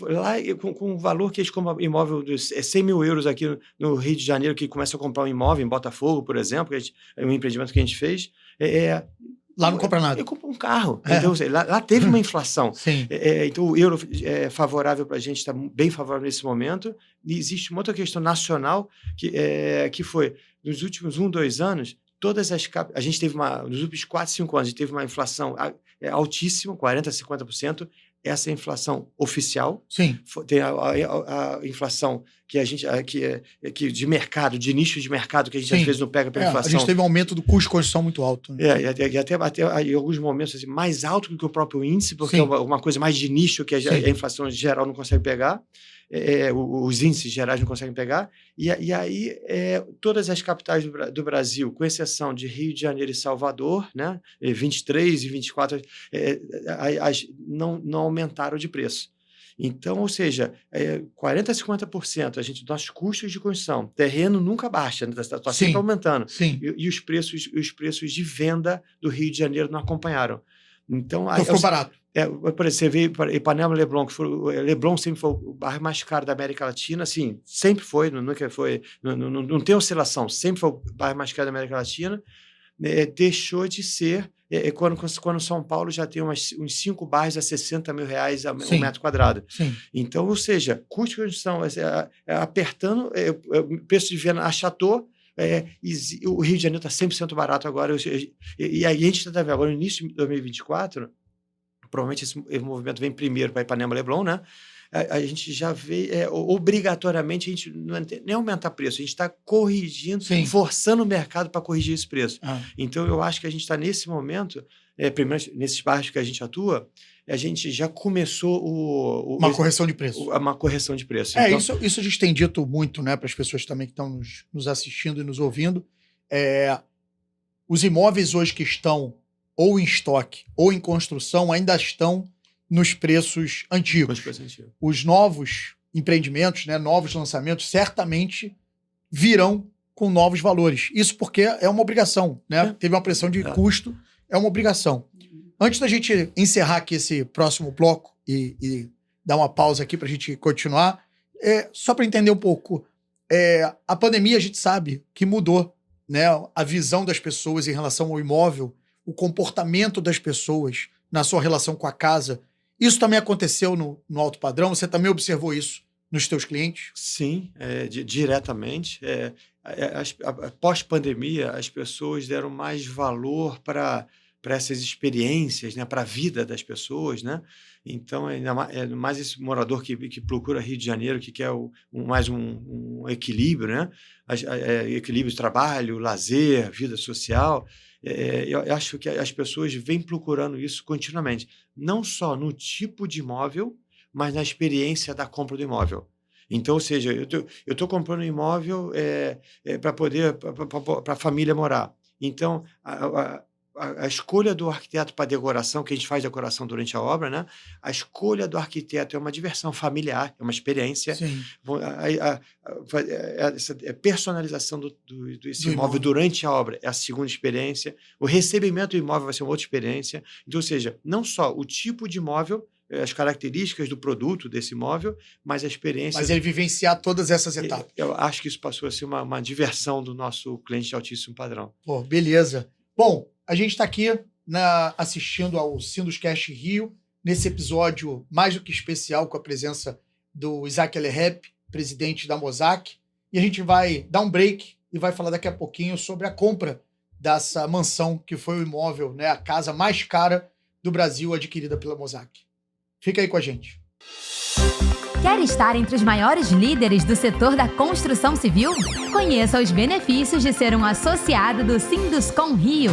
lá com o valor que eles compram imóvel, 100 mil euros aqui no Rio de Janeiro, que começa a comprar um imóvel em Botafogo, por exemplo, é um empreendimento que a gente fez, lá não compra nada. Eu compro um carro. Então, lá teve uma inflação. Sim. Então, o euro é favorável para a gente, está bem favorável nesse momento. E existe uma outra questão nacional que foi, nos últimos 2 anos, a gente teve nos últimos 4, 5 anos, a gente teve uma inflação altíssima, 40%, 50%. Essa é a inflação oficial. Sim. Tem a inflação que a gente que de mercado, de nicho de mercado, que a gente às vezes não pega pela inflação. A gente teve um aumento do custo de construção muito alto. Né? E até em alguns momentos assim, mais alto do que o próprio índice, porque é uma coisa mais de nicho que a inflação geral não consegue pegar. Os índices gerais não conseguem pegar, e aí todas as capitais do Brasil, com exceção de Rio de Janeiro e Salvador, né, 23 e 24, não aumentaram de preço. Então, ou seja, 40% a 50%, nossos custos de construção, terreno nunca baixa, está sempre aumentando. Sim. E os preços de venda do Rio de Janeiro não acompanharam. Então ficou barato. Por exemplo, você vê Ipanema e Leblon, Leblon sempre foi o bairro mais caro da América Latina, assim, sempre foi, nunca foi, não tem oscilação, sempre foi o bairro mais caro da América Latina, deixou de ser, quando São Paulo já tem uns 5 bairros a R$60 mil um metro quadrado. Sim. Então, ou seja, custo de construção apertando, o preço de venda achatou. O Rio de Janeiro está 100% barato agora, e aí a gente está vendo agora no início de 2024, provavelmente esse movimento vem primeiro para Ipanema e Leblon, né? A gente já vê, obrigatoriamente, a gente não nem aumentar preço, a gente está corrigindo, forçando o mercado para corrigir esse preço. Então, eu acho que a gente está nesse momento, primeiro, nesses bairros que a gente atua, a gente já começou uma correção de preço. Uma correção de preço. Então, isso a gente tem dito muito, né, para as pessoas também que estão nos assistindo e nos ouvindo. Os imóveis hoje que estão ou em estoque ou em construção ainda estão nos preços antigos. Os novos empreendimentos, né, novos lançamentos, certamente virão com novos valores. Isso porque é uma obrigação, né? Teve uma pressão de custo, é uma obrigação. Antes da gente encerrar aqui esse próximo bloco e dar uma pausa aqui para a gente continuar, só para entender um pouco, a pandemia a gente sabe que mudou, né, a visão das pessoas em relação ao imóvel, o comportamento das pessoas na sua relação com a casa. Isso também aconteceu no alto padrão? Você também observou isso nos teus clientes? Sim, diretamente. Pós-pandemia, as pessoas deram mais valor para essas experiências, né, para a vida das pessoas, né? Então, mais esse morador que procura Rio de Janeiro, que quer mais um equilíbrio, né? Equilíbrio de trabalho, lazer, vida social. Eu acho que as pessoas vêm procurando isso continuamente, não só no tipo de imóvel, mas na experiência da compra do imóvel. Então, ou seja, eu estou comprando um imóvel para a família morar. Então, a escolha do arquiteto para decoração, que a gente faz decoração durante a obra, né? A escolha do arquiteto é uma diversão familiar, é uma experiência. A personalização desse imóvel durante a obra é a segunda experiência. O recebimento do imóvel vai ser uma outra experiência. Então, ou seja, não só o tipo de imóvel, as características do produto desse imóvel, mas a experiência... Mas ele vivenciar todas essas etapas. Eu acho que isso passou a ser uma diversão do nosso cliente de altíssimo padrão. Beleza. Bom, a gente está aqui assistindo ao Sinduscast Rio, nesse episódio mais do que especial, com a presença do Isaac Elerrep, presidente da Mosaic. E a gente vai dar um break e vai falar daqui a pouquinho sobre a compra dessa mansão, que foi o imóvel, né, a casa mais cara do Brasil adquirida pela Mosaic. Fica aí com a gente. Quer estar entre os maiores líderes do setor da construção civil? Conheça os benefícios de ser um associado do Sinduscom Rio.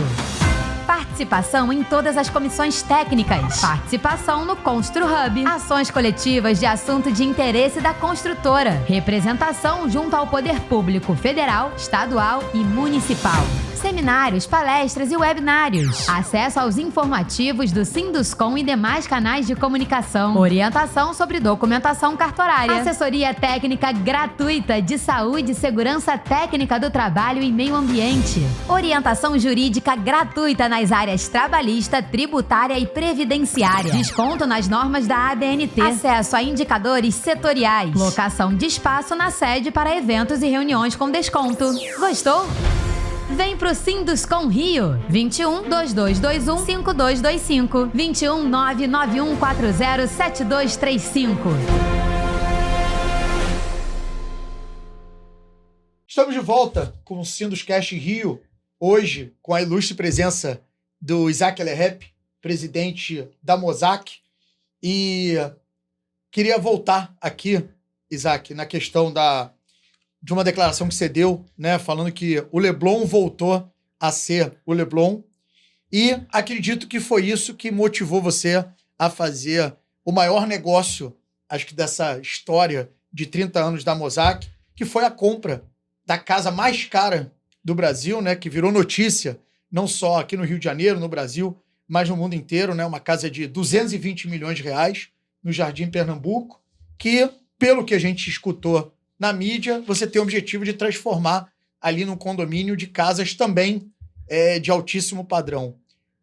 Participação em todas as comissões técnicas. Participação no Constru Hub. Ações coletivas de assunto de interesse da construtora. Representação junto ao poder público federal, estadual e municipal. Seminários, palestras e webinários. Acesso aos informativos do Sinduscom e demais canais de comunicação. Orientação sobre documentação cartorária. Assessoria técnica gratuita de saúde e segurança técnica do trabalho e meio ambiente. Orientação jurídica gratuita nas áreas trabalhista, tributária e previdenciária. Desconto nas normas da ABNT. Acesso a indicadores setoriais. Locação de espaço na sede para eventos e reuniões com desconto. Gostou? Vem pro Sinduscom Rio, 21 2221 5225, 21 99140 7235. Estamos de volta com o Sinduscast Rio, hoje com a ilustre presença do Isaac Elerrep, presidente da Mosaic. E queria voltar aqui, Isaac, na questão de uma declaração que você deu, né, falando que o Leblon voltou a ser o Leblon, e acredito que foi isso que motivou você a fazer o maior negócio, acho que dessa história de 30 anos da Mosaic, que foi a compra da casa mais cara do Brasil, né, que virou notícia, não só aqui no Rio de Janeiro, no Brasil, mas no mundo inteiro, né, uma casa de 220 milhões de reais no Jardim Pernambuco, que, pelo que a gente escutou na mídia, você tem o objetivo de transformar ali num condomínio de casas também de altíssimo padrão.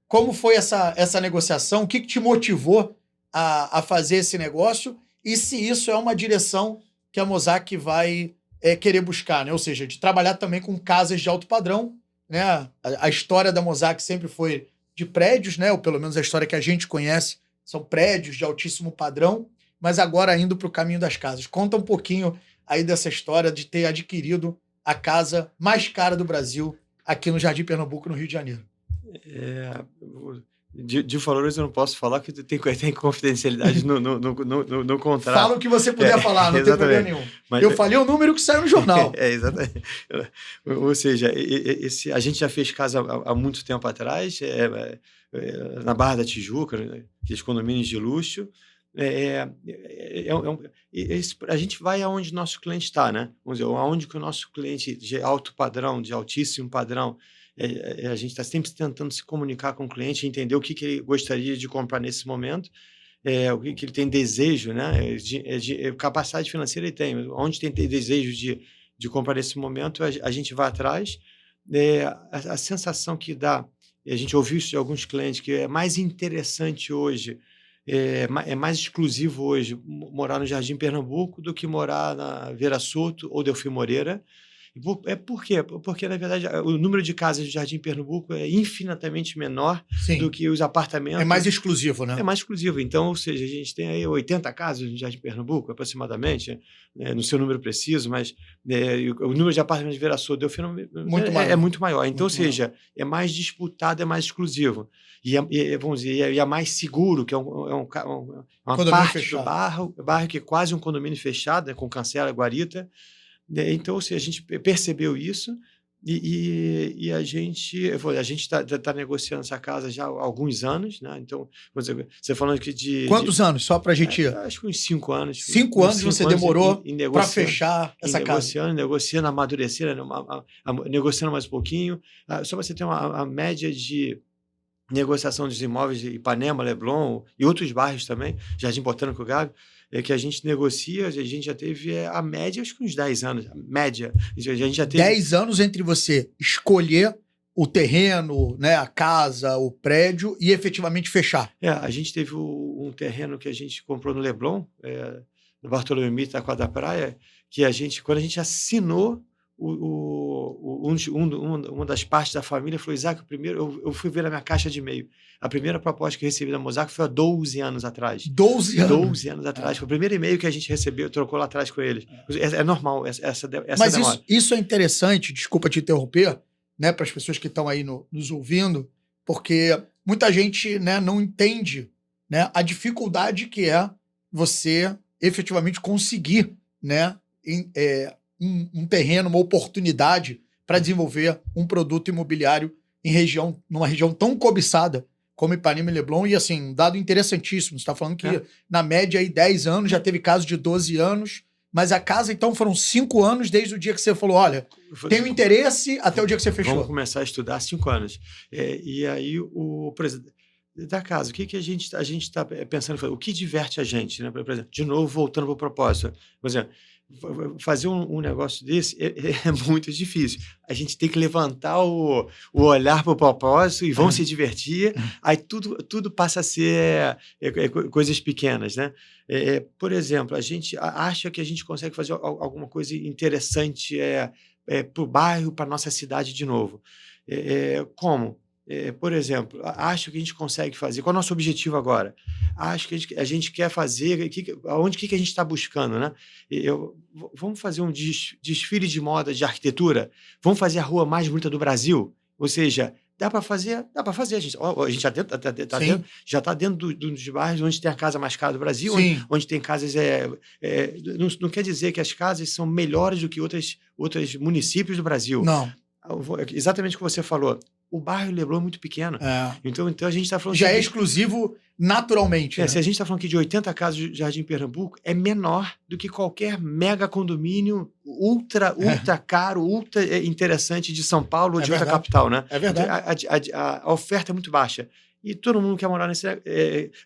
Como foi essa negociação? O que te motivou a fazer esse negócio? E se isso é uma direção que a Mosaic vai querer buscar, né? Ou seja, de trabalhar também com casas de alto padrão, né? A história da Mosaic sempre foi de prédios, né? Ou pelo menos a história que a gente conhece são prédios de altíssimo padrão, mas agora indo para o caminho das casas. Conta um pouquinho aí dessa história de ter adquirido a casa mais cara do Brasil aqui no Jardim Pernambuco, no Rio de Janeiro. De valores eu não posso falar, que tem confidencialidade no contrato. Fala o que você puder falar, não tem problema nenhum. Mas eu falei o número que saiu no jornal. Exatamente. Ou seja, a gente já fez casa há muito tempo atrás, na Barra da Tijuca, né, aqueles condomínios de luxo. A gente vai aonde nosso cliente está, né? Vamos dizer, aonde que o nosso cliente de alto padrão, de altíssimo padrão, a gente está sempre tentando se comunicar com o cliente, entender o que ele gostaria de comprar nesse momento, o que ele tem desejo, né? Capacidade financeira ele tem, onde tem desejo de comprar nesse momento, a gente vai atrás. A sensação que dá, a gente ouviu isso de alguns clientes, que é mais interessante hoje, é mais exclusivo hoje morar no Jardim Pernambuco do que morar na Vera Soto ou Delfim Moreira. Por quê? Porque, na verdade, o número de casas do Jardim Pernambuco é infinitamente menor do que os apartamentos. É mais exclusivo, né? É mais exclusivo. Então, ou seja, a gente tem aí 80 casas no Jardim Pernambuco, aproximadamente, no seu número preciso, mas o número de apartamentos de Vera Soto Delfim é muito maior. Então, ou seja, é mais disputado, é mais exclusivo. Vamos dizer, é mais seguro, que é uma parte fechado. do bairro que é quase um condomínio fechado, né, com cancela, guarita. Então, ou seja, a gente percebeu isso e a gente está negociando essa casa já há alguns anos, né? Então, você falando que de... Quantos anos? Só para a gente... acho que uns 5 anos. 5 anos você demorou para fechar essa casa? Negociando, amadurecendo, negociando mais um pouquinho. Só para você ter uma média de negociação dos imóveis de Ipanema, Leblon e outros bairros também, Jardim Botânico Gávea, que a gente negocia, a gente já teve a média, acho que uns 10 anos, a média. A gente já teve 10 anos entre você escolher o terreno, né, a casa, o prédio e efetivamente fechar. A gente teve um terreno que a gente comprou no Leblon, no Bartolomeu Mitre, da Quadra da Praia, que quando a gente assinou uma das partes da família falou: Isaac, eu fui ver na minha caixa de e-mail. A primeira proposta que eu recebi da Mosaico foi há 12 anos atrás. 12 anos? 12 anos atrás. Foi o primeiro e-mail que a gente recebeu, trocou lá atrás com eles. É normal essa Mas demora. Isso é interessante, desculpa te interromper, né, para as pessoas que estão aí nos ouvindo, porque muita gente, né, não entende, né, a dificuldade que é você efetivamente conseguir, né, um terreno, uma oportunidade para desenvolver um produto imobiliário numa região tão cobiçada como Ipanema e Leblon. E assim, um dado interessantíssimo, você está falando que na média aí 10 anos, já teve casos de 12 anos, mas a casa então foram 5 anos desde o dia que você falou, olha, tenho interesse até o dia que você fechou. Vamos começar a estudar há 5 anos. E aí o presidente da casa, o que a gente está pensando, o que diverte a gente, né? Por exemplo, de novo, voltando para o propósito. Por exemplo, fazer um negócio desse é muito difícil. A gente tem que levantar o olhar para o propósito e vão se divertir. Aí tudo passa a ser coisas pequenas, né? Por exemplo, a gente acha que a gente consegue fazer alguma coisa interessante para o bairro, para a nossa cidade de novo. Como? Por exemplo, acho que a gente consegue fazer. Qual é o nosso objetivo agora? Acho que a gente quer fazer. Onde que a gente está buscando, né? Vamos fazer um desfile de moda de arquitetura? Vamos fazer a rua mais bonita do Brasil? Ou seja, dá para fazer. A gente já está dentro dos bairros onde tem a casa mais cara do Brasil, onde tem casas. Não quer dizer que as casas são melhores do que outros municípios do Brasil. Não. Exatamente o que você falou. O bairro Leblon é muito pequeno. Então a gente está falando... Já é exclusivo naturalmente. Né? Se a gente está falando aqui de 80 casas de Jardim Pernambuco, é menor do que qualquer mega condomínio ultra caro, ultra interessante de São Paulo ou de outra capital, né? É verdade. Então, a oferta é muito baixa. E todo mundo quer morar nesse...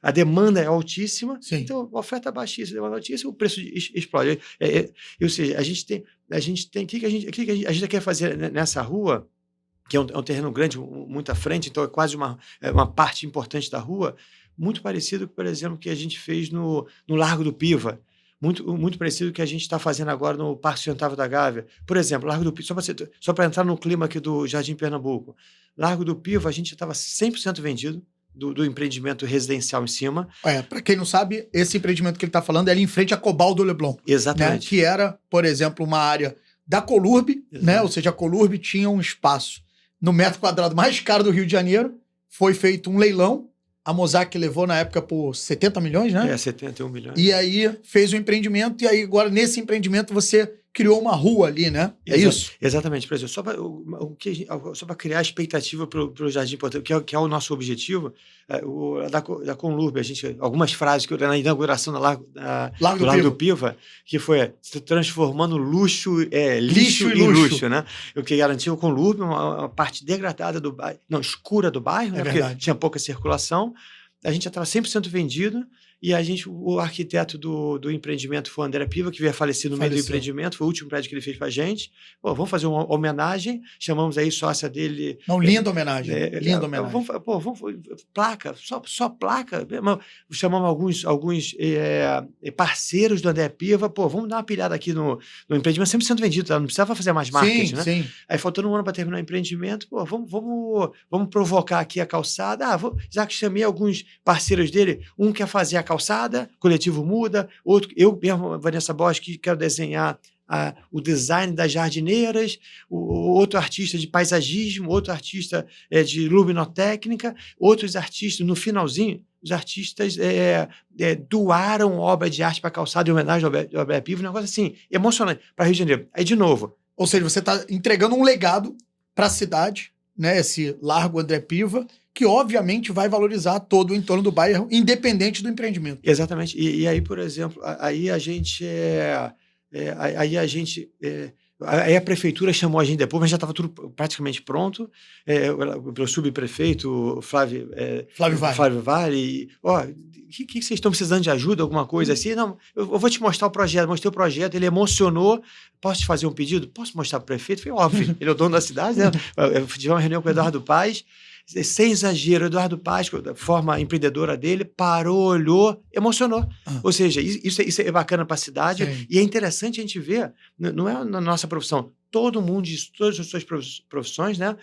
a demanda é altíssima, então a oferta é baixíssima, a demanda é altíssima, o preço explode. Ou seja, a gente tem... O que a gente quer fazer nessa rua, que é um terreno grande, muito à frente, então é quase uma parte importante da rua, muito parecido, por exemplo, que a gente fez no Largo do Piva, muito parecido com o que a gente está fazendo agora no Parque Sustentável da Gávea. Por exemplo, Largo do Piva, só para entrar no clima aqui do Jardim Pernambuco, Largo do Piva, a gente já estava 100% vendido do empreendimento residencial em cima. Para quem não sabe, esse empreendimento que ele está falando é ali em frente a Cobal do Leblon. Exatamente. Né? Que era, por exemplo, uma área da Colurb, né? Ou seja, a Colurb tinha um espaço no metro quadrado mais caro do Rio de Janeiro, foi feito um leilão, a Mosaic levou na época por 70 milhões, né? 71 milhões. E aí fez o empreendimento, e aí agora nesse empreendimento você criou uma rua ali, né? É isso? Exatamente, por exemplo, só para criar expectativa para o Jardim Portugal, que é o nosso objetivo, da Conlurb, algumas frases que eu na inauguração do Largo do Piva, que foi transformando lixo em luxo, né? O que garantiu o Conlurb, uma parte degradada do bairro, escura do bairro, né? Porque tinha pouca circulação, a gente já estava 100% vendido. E o arquiteto do empreendimento foi o André Piva, que veio falecer no meio do empreendimento, foi o último prédio que ele fez para a gente. Vamos fazer uma homenagem, chamamos aí sócia dele... Linda homenagem, linda homenagem. Vamos placa, só placa. Chamamos alguns parceiros do André Piva, vamos dar uma pilhada aqui no empreendimento, 100% vendido, tá? Não precisava fazer mais marketing, né? Sim. Aí faltando um ano para terminar o empreendimento, vamos provocar aqui a calçada. Já que chamei alguns parceiros dele, um quer fazer a calçada, coletivo muda, outro, eu mesmo, Vanessa Bosch, que quero desenhar o design das jardineiras, outro artista de paisagismo, outro artista de luminotécnica, outros artistas, no finalzinho, os artistas doaram obra de arte para calçada em homenagem ao André Piva, um negócio assim, emocionante, para Rio de Janeiro. Aí, de novo... Ou seja, você está entregando um legado para a cidade, né, esse Largo André Piva, que obviamente vai valorizar todo o entorno do bairro, independente do empreendimento. Exatamente. E aí, por exemplo, aí a prefeitura chamou a gente depois, mas já estava tudo praticamente pronto. O subprefeito, Flávio Vale, o que vocês estão precisando de ajuda, alguma coisa assim? Não, eu vou te mostrar o projeto. Mostrei o projeto, ele emocionou. Posso te fazer um pedido? Posso mostrar para o prefeito? Foi óbvio, ele é o dono da cidade, né? Eu tive uma reunião com o Eduardo Paes. sem exagero, Eduardo Páscoa, da forma empreendedora dele, parou, olhou, emocionou. Ou seja, isso é bacana para a cidade. Sim. E é interessante a gente ver, não é na nossa profissão, todo mundo de todas as suas profissões, né,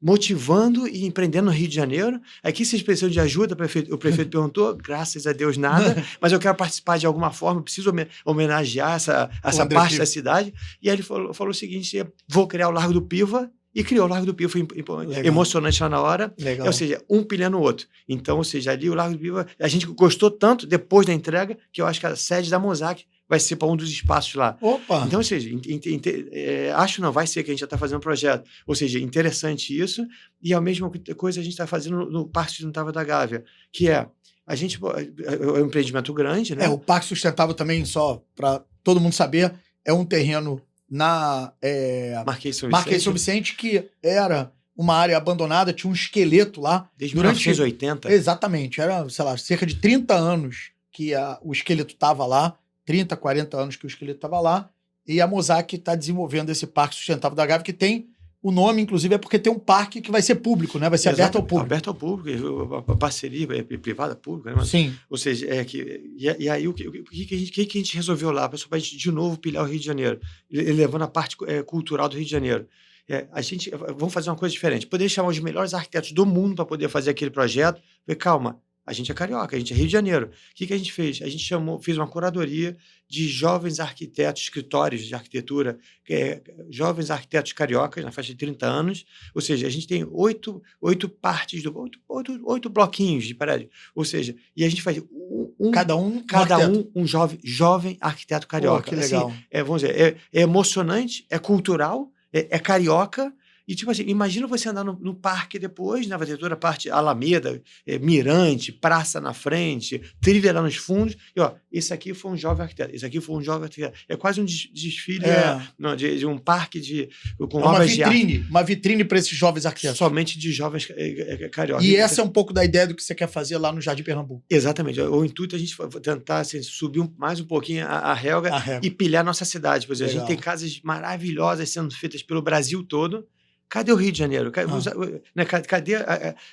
motivando e empreendendo no Rio de Janeiro. Aqui vocês precisam de ajuda, o prefeito perguntou, graças a Deus nada, mas eu quero participar de alguma forma, preciso homenagear essa parte da cidade. E aí ele falou o seguinte, vou criar o Largo do Piva, e criou o Largo do Piva, foi emocionante lá na hora. Ou seja, um pilhando o outro. Então, ou seja, ali o Largo do Piva, a gente gostou tanto depois da entrega, que eu acho que a sede da Mosaic vai ser para um dos espaços lá. Opa! Então, ou seja, vai ser que a gente já está fazendo um projeto. Ou seja, interessante isso. E a mesma coisa a gente está fazendo no Parque Sustentável da Gávea, que é um empreendimento grande, né? O Parque Sustentável também, só para todo mundo saber, é um terreno na Marquês São Vicente, que era uma área abandonada, tinha um esqueleto lá. Desde 1980. Exatamente, era, sei lá, cerca de 30 anos que o esqueleto estava lá, 30, 40 anos que o esqueleto estava lá, e a Mosaic está desenvolvendo esse Parque Sustentável da Gávea, que tem o nome, inclusive, é porque tem um parque que vai ser público, né? Vai ser aberto ao público. Aberto ao público, a parceria privada pública, né? Sim. Ou seja, e aí o que a gente resolveu lá? Para a gente de novo pilhar o Rio de Janeiro, levando a parte cultural do Rio de Janeiro. Vamos fazer uma coisa diferente. Poderia chamar os melhores arquitetos do mundo para poder fazer aquele projeto. Falei, calma, a gente é carioca, a gente é Rio de Janeiro. O que a gente fez? A gente fez uma curadoria de jovens arquitetos, escritórios de arquitetura, jovens arquitetos cariocas, na faixa de 30 anos. Ou seja, a gente tem 8 partes, 8 bloquinhos de parede. Ou seja, e a gente faz cada um um jovem arquiteto carioca. Pô, que legal. Assim, vamos dizer, é emocionante, é cultural, é carioca. E, tipo assim, imagina você andar no parque depois, né? Vai ter toda a parte Alameda, Mirante, praça na frente, trilha lá nos fundos. E, ó, esse aqui foi um jovem arquiteto, esse aqui foi um jovem arquiteto. É quase um desfile de um parque com obras de arte. Uma vitrine para esses jovens arquitetos. Somente de jovens cariocas. E essa é um pouco da ideia do que você quer fazer lá no Jardim Pernambuco. Exatamente. O intuito é a gente tentar assim, subir mais um pouquinho a régua e pilhar a nossa cidade. Por exemplo, a gente tem casas maravilhosas sendo feitas pelo Brasil todo. Cadê o Rio de Janeiro? Cadê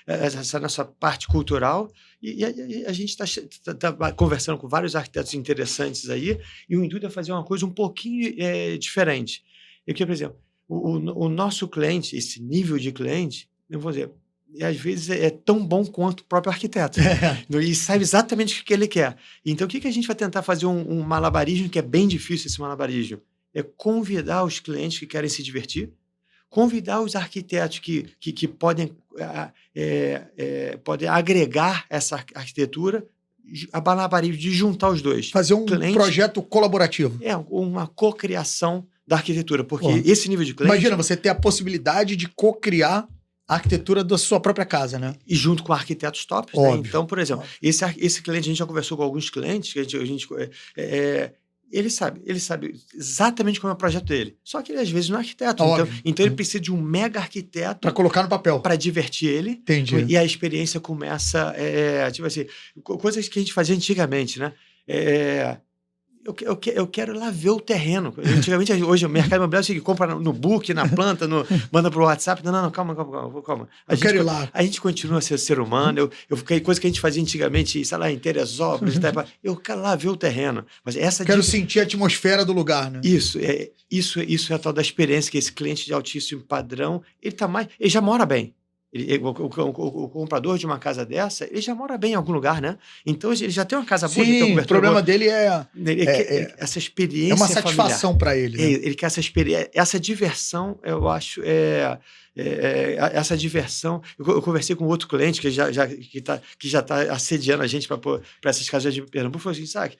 essa nossa parte cultural? E a gente está conversando com vários arquitetos interessantes aí, e o intuito é fazer uma coisa um pouquinho diferente. Por exemplo, o nosso cliente, esse nível de cliente, eu vou dizer, às vezes é tão bom quanto o próprio arquiteto. E sabe exatamente o que ele quer. Então, o que a gente vai tentar fazer um malabarismo, que é bem difícil esse malabarismo? É convidar os clientes que querem se divertir, convidar os arquitetos que podem agregar essa arquitetura, a malabarismo de juntar os dois. Fazer um projeto colaborativo. Uma cocriação da arquitetura, porque esse nível de cliente... Imagina, você ter a possibilidade de cocriar a arquitetura da sua própria casa, né? E junto com arquitetos tops, né? Então, por exemplo, esse cliente, a gente já conversou com alguns clientes, que a gente ele sabe exatamente como é o projeto dele. Só que ele, às vezes, não é arquiteto. Então ele precisa de um mega arquiteto... Para colocar no papel. Para divertir ele. Entendi. E a experiência começa... tipo assim, coisas que a gente fazia antigamente, né? Eu quero lá ver o terreno. Antigamente, hoje, o mercado imobiliário é o seguinte, compra no book, na planta, manda pro WhatsApp. Não, calma. Eu quero ir lá. A gente continua a ser ser humano. Coisa que a gente fazia antigamente, sei lá, em Teresópolis, eu quero lá ver o terreno. Mas quero sentir a atmosfera do lugar, né? Isso é a tal da experiência, que esse cliente de altíssimo padrão, ele já mora bem. O comprador de uma casa dessa, ele já mora bem em algum lugar, né? Então, ele já tem uma casa boa. Sim, o problema dele essa experiência. É uma satisfação para ele. Né? Ele quer essa experiência, essa diversão, eu acho, essa diversão. Eu conversei com outro cliente que já está assediando a gente para essas casas de Pernambuco. Falou assim, sabe,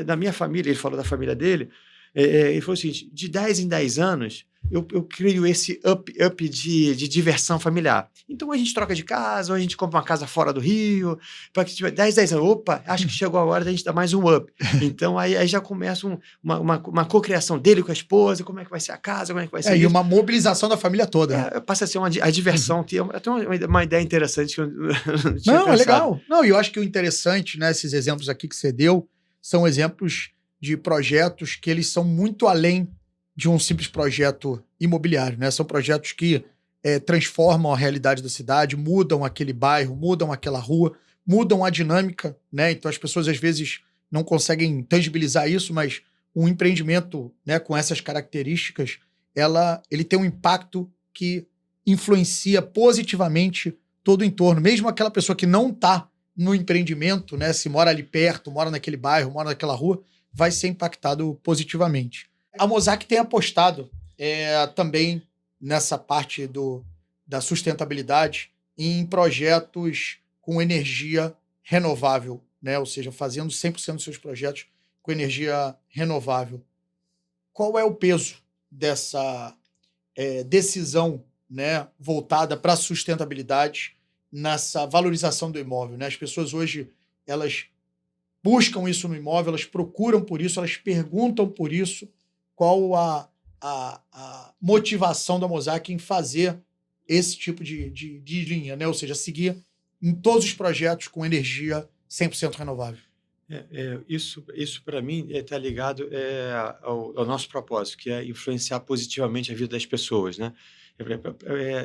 da minha família, ele falou da família dele, ele falou o seguinte, de 10 em 10 anos, eu crio esse up de diversão familiar. Então, a gente troca de casa, ou a gente compra uma casa fora do Rio, para que tiver 10 anos. Opa, acho que chegou a hora da gente dar mais um up. Então, aí já começa uma cocriação dele com a esposa, como é que vai ser a casa, como é que vai ser isso. E uma mobilização da família toda. Passa a ser a diversão. Tem uma ideia interessante que eu não tinha pensado. É legal. Não, e eu acho que o interessante, né, esses exemplos aqui que você deu, são exemplos de projetos que eles são muito além de um simples projeto imobiliário, né? São projetos que transformam a realidade da cidade, mudam aquele bairro, mudam aquela rua, mudam a dinâmica, né? Então as pessoas às vezes não conseguem tangibilizar isso, mas um empreendimento, né, com essas características, ele tem um impacto que influencia positivamente todo o entorno. Mesmo aquela pessoa que não está no empreendimento, né, se mora ali perto, mora naquele bairro, mora naquela rua, vai ser impactado positivamente. A Mosaic tem apostado também nessa parte da sustentabilidade em projetos com energia renovável, né? Ou seja, fazendo 100% dos seus projetos com energia renovável. Qual é o peso dessa decisão, né, voltada para a sustentabilidade nessa valorização do imóvel, né? As pessoas hoje, elas buscam isso no imóvel, elas procuram por isso, elas perguntam por isso. Qual a motivação da Mosaic em fazer esse tipo de linha, né? Ou seja, seguir em todos os projetos com energia 100% renovável. Isso para mim está ligado ao nosso propósito, que é influenciar positivamente a vida das pessoas, né?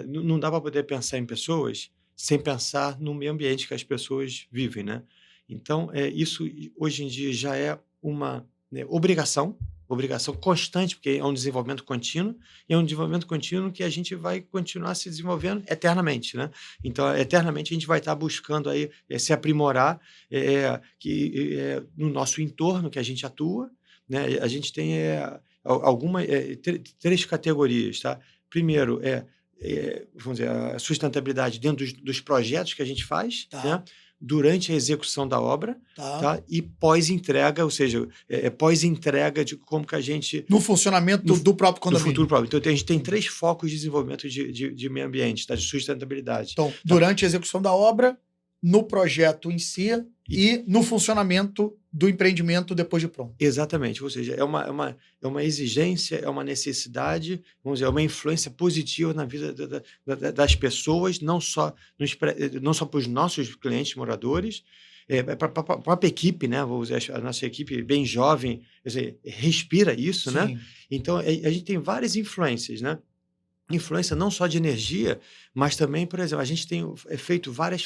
Não dá para poder pensar em pessoas sem pensar no meio ambiente que as pessoas vivem, né? Então, isso hoje em dia já é uma, né, obrigação constante, porque é um desenvolvimento contínuo, e é um desenvolvimento contínuo que a gente vai continuar se desenvolvendo eternamente, né? Então, eternamente a gente vai estar buscando aí se aprimorar no nosso entorno que a gente atua, né? A gente tem três categorias, tá? Primeiro, vamos dizer, a sustentabilidade dentro dos projetos que a gente faz, tá, né? Durante a execução da obra, tá? E pós-entrega, ou seja, pós-entrega de como que a gente... No funcionamento do próprio condomínio. Do futuro próprio. Então, a gente tem 3 focos de desenvolvimento de meio ambiente, tá? De sustentabilidade. Então, durante a execução da obra, no projeto em si e no funcionamento do empreendimento depois de pronto. Exatamente. Ou seja, é uma exigência, é uma necessidade, vamos dizer, é uma influência positiva na vida das pessoas, não só para os nossos clientes moradores, para a própria equipe, né? Vou dizer, a nossa equipe bem jovem, quer dizer, respira isso, sim, né? Então, a gente tem várias influências, né? Influência não só de energia, mas também, por exemplo, a gente tem feito várias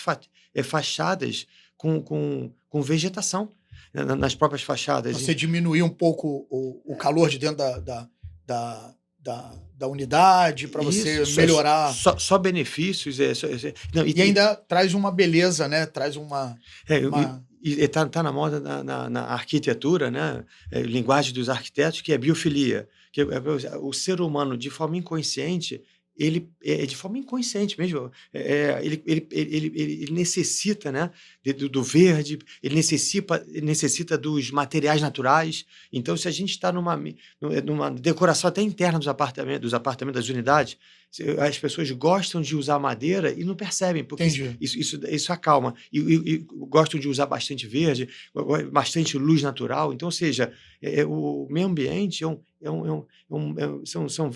fachadas com vegetação, né, nas próprias fachadas. Você diminuir um pouco o calor de dentro da unidade para você melhorar. Só benefícios. E ainda traz uma beleza, né? Traz uma... Está na moda na arquitetura, né? Linguagem dos arquitetos, que é biofilia. Que o ser humano, de forma inconsciente, ele de forma inconsciente mesmo, ele necessita, né, do verde, ele necessita dos materiais naturais. Então, se a gente está numa decoração até interna dos apartamentos, das unidades, as pessoas gostam de usar madeira e não percebem, porque isso acalma. E gostam de usar bastante verde, bastante luz natural. Então, ou seja, o meio ambiente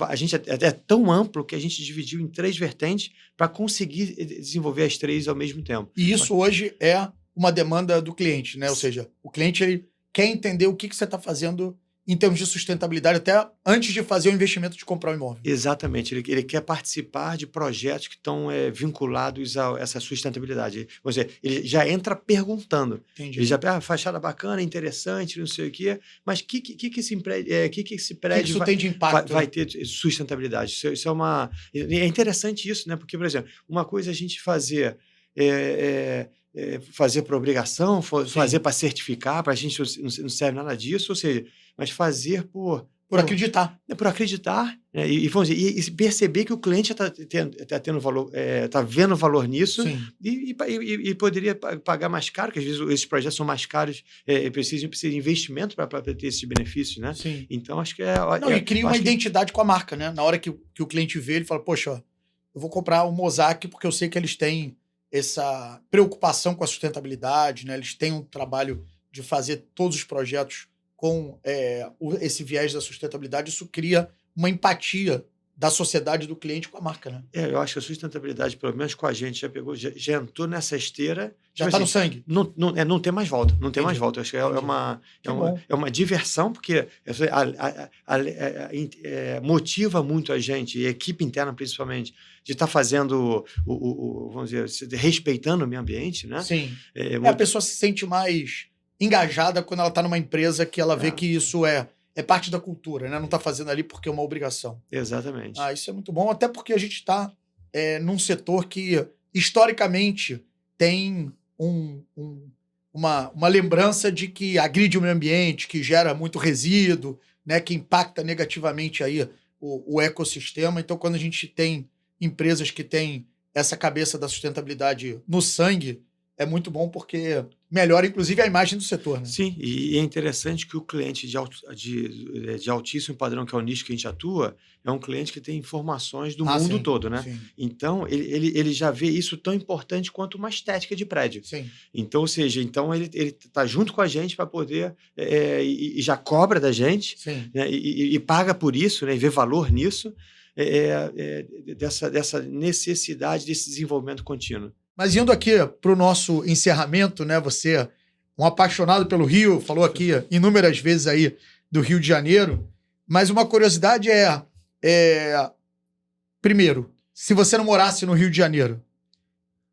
a gente é tão amplo que a gente dividiu em 3 vertentes para conseguir desenvolver as 3 ao mesmo tempo. E isso hoje é uma demanda do cliente, né? Ou seja, o cliente ele quer entender o que você está fazendo em termos de sustentabilidade, até antes de fazer o investimento de comprar o imóvel. Exatamente. Ele quer participar de projetos que estão vinculados a essa sustentabilidade. Ou seja, ele já entra perguntando. Entendi. Ele já pega fachada bacana, interessante, não sei o quê, mas o que esse prédio tem de impacto, vai ter sustentabilidade? Isso é interessante isso, né? Porque, por exemplo, uma coisa é a gente fazer... fazer por obrigação, fazer para certificar, para a gente não serve nada disso, ou seja, mas fazer por acreditar. Por acreditar, né? E perceber que o cliente está tendo valor, está vendo valor nisso, e poderia pagar mais caro, porque às vezes esses projetos são mais caros, precisa de investimento para ter esse benefício, né? Sim. Então, acho que e cria uma identidade com a marca, né? Na hora que o cliente vê, ele fala, poxa, eu vou comprar o Mosaic porque eu sei que eles têm essa preocupação com a sustentabilidade, né? Eles têm um trabalho de fazer todos os projetos com esse viés da sustentabilidade. Isso cria uma empatia da sociedade, do cliente com a marca, né? Eu acho que a sustentabilidade, pelo menos com a gente, já entrou nessa esteira. Já está no sangue. Não tem mais volta. Não tem mais volta. Eu acho que é uma diversão, porque motiva muito a gente, e a equipe interna principalmente, de estar fazendo, vamos dizer, respeitando o meio ambiente, né? Sim. A pessoa se sente mais engajada quando ela está numa empresa que ela vê que isso é parte da cultura, né? Não está fazendo ali porque é uma obrigação. Exatamente. Isso é muito bom, até porque a gente está num setor que, historicamente, tem uma lembrança de que agride o meio ambiente, que gera muito resíduo, né? Que impacta negativamente aí o ecossistema. Então, quando a gente tem empresas que têm essa cabeça da sustentabilidade no sangue, é muito bom porque melhora, inclusive, a imagem do setor, né? Sim, e é interessante que o cliente de altíssimo padrão, que é o nicho que a gente atua, é um cliente que tem informações do mundo todo, né? Sim. Então, ele já vê isso tão importante quanto uma estética de prédio. Sim. Então, ou seja, ele está junto com a gente para poder, e já cobra da gente, né? E paga por isso, né? E vê valor nisso, dessa necessidade desse desenvolvimento contínuo. Mas indo aqui para o nosso encerramento, né? Você, um apaixonado pelo Rio, falou aqui inúmeras vezes aí do Rio de Janeiro, mas uma curiosidade primeiro, se você não morasse no Rio de Janeiro,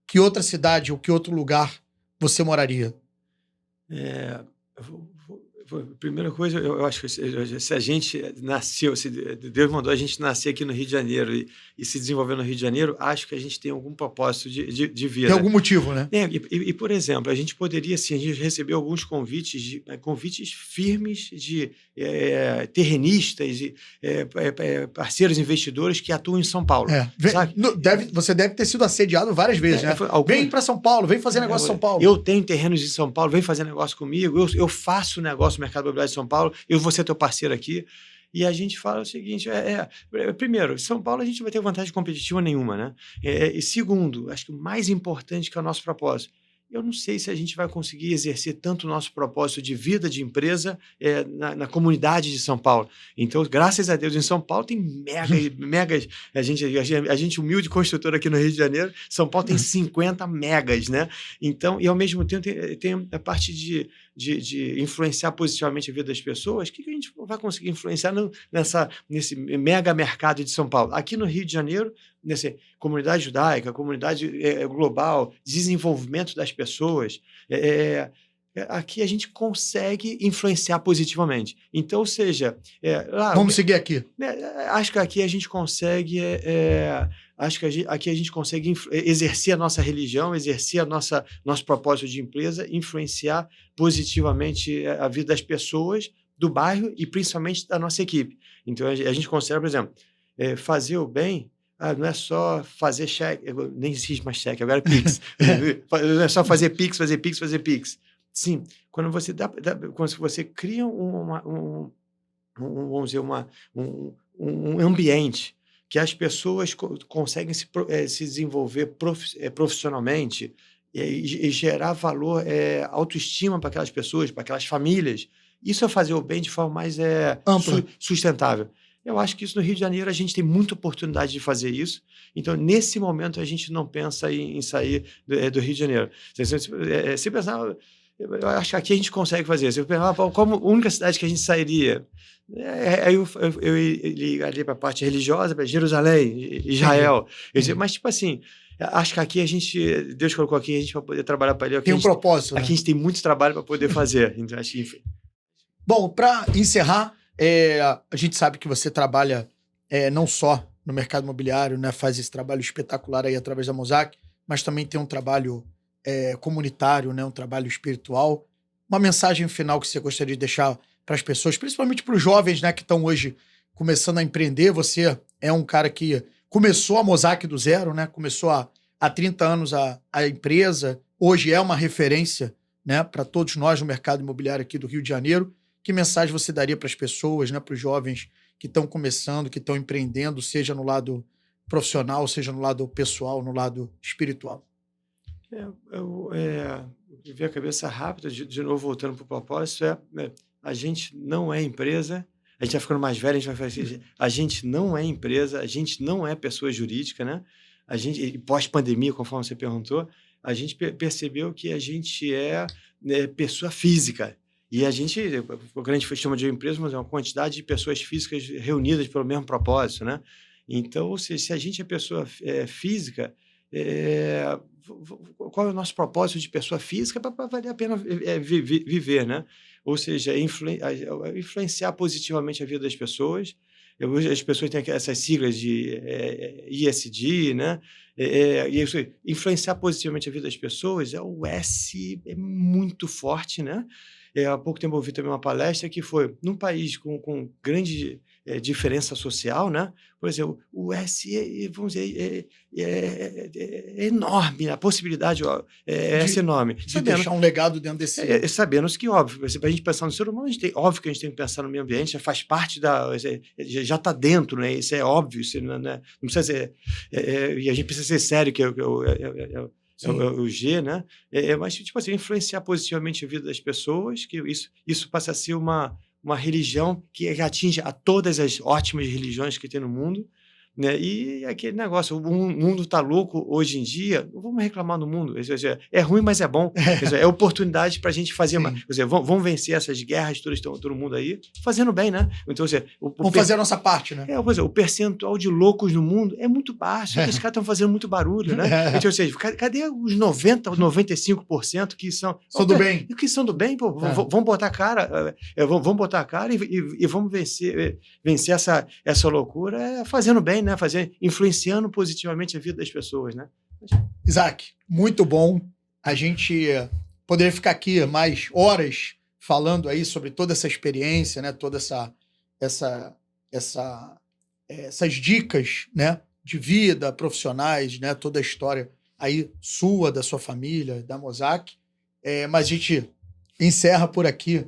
que outra cidade ou que outro lugar você moraria? Primeira coisa, eu acho que se a gente nasceu, se Deus mandou a gente nascer aqui no Rio de Janeiro e se desenvolver no Rio de Janeiro, acho que a gente tem algum propósito de vida. Tem algum motivo, né? Por exemplo, a gente poderia, sim, a gente recebeu alguns convites firmes de terrenistas e parceiros investidores que atuam em São Paulo. Você deve ter sido assediado várias vezes, né? Vem para São Paulo, vem fazer negócio em São Paulo. Eu tenho terrenos em São Paulo, vem fazer negócio comigo, eu faço negócio no mercado imobiliário de São Paulo, eu vou ser teu parceiro aqui. E a gente fala o seguinte, primeiro, São Paulo a gente não vai ter vantagem competitiva nenhuma, né? E segundo, acho que o mais importante que é o nosso propósito, eu não sei se a gente vai conseguir exercer tanto o nosso propósito de vida, de empresa, na comunidade de São Paulo. Então, graças a Deus, em São Paulo tem megas. A gente humilde construtor aqui no Rio de Janeiro, São Paulo tem 50 megas, né? Então, e ao mesmo tempo tem a parte de influenciar positivamente a vida das pessoas. O que a gente vai conseguir influenciar nesse mega mercado de São Paulo? Aqui no Rio de Janeiro, nessa comunidade judaica, comunidade global, desenvolvimento das pessoas, aqui a gente consegue influenciar positivamente. Então, ou seja... Vamos seguir aqui. Acho que aqui a gente consegue... aqui a gente consegue exercer a nossa religião, exercer nosso propósito de empresa, influenciar positivamente a vida das pessoas, do bairro e principalmente da nossa equipe. Então, a gente consegue, por exemplo, fazer o bem. Não é só fazer cheque, nem existe mais cheque, agora é Pix. Não é só fazer Pix. Sim, quando você cria vamos dizer, um ambiente que as pessoas conseguem se desenvolver profissionalmente e gerar valor, autoestima para aquelas pessoas, para aquelas famílias, isso é fazer o bem de forma mais sustentável. Eu acho que isso no Rio de Janeiro a gente tem muita oportunidade de fazer isso. Então, nesse momento, a gente não pensa em sair do Rio de Janeiro. Se pensar, eu acho que aqui a gente consegue fazer. Se eu pensar, como a única cidade que a gente sairia, aí eu ligaria para a parte religiosa, para Jerusalém, Israel. Mas, tipo assim, acho que aqui Deus colocou aqui a gente para poder trabalhar para ele. Tem um propósito. Aqui a gente tem muito trabalho para poder fazer. Então, acho que, enfim. Bom, para encerrar, a gente sabe que você trabalha não só no mercado imobiliário, né, faz esse trabalho espetacular aí através da Mosaic, mas também tem um trabalho comunitário, né, um trabalho espiritual. Uma mensagem final que você gostaria de deixar para as pessoas, principalmente para os jovens, né, que estão hoje começando a empreender. Você é um cara que começou a Mosaic do zero, né, começou há 30 anos a empresa, hoje é uma referência, né, para todos nós no mercado imobiliário aqui do Rio de Janeiro. Que mensagem você daria para as pessoas, né, para os jovens que estão começando, que estão empreendendo, seja no lado profissional, seja no lado pessoal, no lado espiritual? Eu vi a cabeça rápida, de novo voltando para o propósito, a gente não é empresa, a gente vai ficando mais velho, a gente vai falar assim, a gente não é empresa, a gente não é pessoa jurídica, né? A gente, pós-pandemia, conforme você perguntou, a gente percebeu que a gente é pessoa física. E a gente, o que a gente chama de empresa, mas é uma quantidade de pessoas físicas reunidas pelo mesmo propósito, né? Então, ou seja, se a gente é pessoa física, qual é o nosso propósito de pessoa física para valer a pena viver, né? Ou seja, influenciar positivamente a vida das pessoas. As pessoas têm essas siglas de ESG, né? E isso, influenciar positivamente a vida das pessoas, o S é muito forte, né? Há pouco tempo eu ouvi também uma palestra que foi num país com grande diferença social, né? Por exemplo, o S, vamos dizer, é enorme, a possibilidade é enorme. De deixar um legado dentro desse... Sabendo que, óbvio, para a gente pensar no ser humano, óbvio que a gente tem que pensar no meio ambiente, já faz parte já está dentro, né? Isso é óbvio, isso não precisa ser... e a gente precisa ser sério, que o G, né? Mas, tipo assim, influenciar positivamente a vida das pessoas, que isso passa a ser uma religião que atinge a todas as ótimas religiões que tem no mundo, né? E aquele negócio, o mundo está louco hoje em dia, não vamos reclamar do mundo, é ruim, mas é bom, é oportunidade para a gente fazer, vamos vencer essas guerras todas, todo mundo aí, fazendo bem, né? Então, vamos fazer a nossa parte, né? O percentual de loucos no mundo é muito baixo, esses caras estão fazendo muito barulho, né? Então, ou seja, cadê os 90%, 95% que são do bem? Que são do bem, pô, vamos botar a cara, vamos botar a cara e vamos vencer essa loucura fazendo bem, né? Influenciando positivamente a vida das pessoas, né? Isaac, muito bom. A gente poderia ficar aqui mais horas falando aí sobre toda essa experiência, né? Toda essas dicas, né? De vida, profissionais, né? Toda a história aí sua, da sua família, da Mosaic. Mas a gente encerra por aqui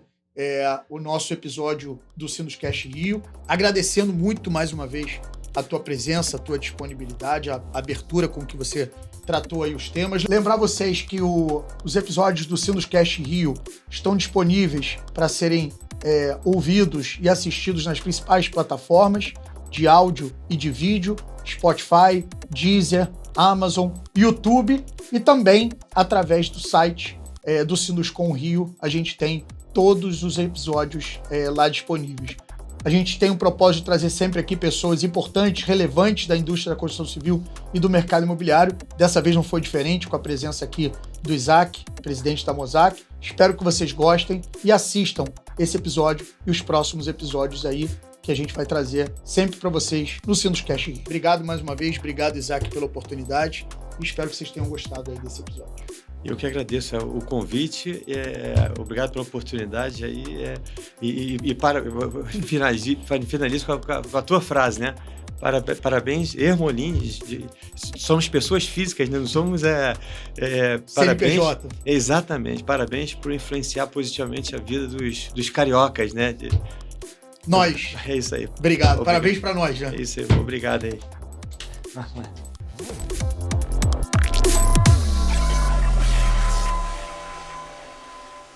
o nosso episódio do Sinduscast Rio, agradecendo muito mais uma vez a tua presença, a tua disponibilidade, a abertura com que você tratou aí os temas. Lembrar vocês que os episódios do Sinduscast Rio estão disponíveis para serem ouvidos e assistidos nas principais plataformas de áudio e de vídeo, Spotify, Deezer, Amazon, YouTube, e também através do site do Sinduscom Rio. A gente tem todos os episódios lá disponíveis. A gente tem um propósito de trazer sempre aqui pessoas importantes, relevantes da indústria da construção civil e do mercado imobiliário. Dessa vez não foi diferente, com a presença aqui do Isaac, presidente da Mosaic. Espero que vocês gostem e assistam esse episódio e os próximos episódios aí que a gente vai trazer sempre para vocês no Sinduscast Rio. Obrigado mais uma vez, obrigado, Isaac, pela oportunidade e espero que vocês tenham gostado aí desse episódio. Eu que agradeço o convite, obrigado pela oportunidade aí, finalizo com a tua frase, né? Parabéns, Hermolin, somos pessoas físicas, né? Não somos parabéns. CNPJ. Exatamente, parabéns por influenciar positivamente a vida dos cariocas, né? Nós. É isso aí. Obrigado. Parabéns para nós, né? É isso aí, obrigado aí.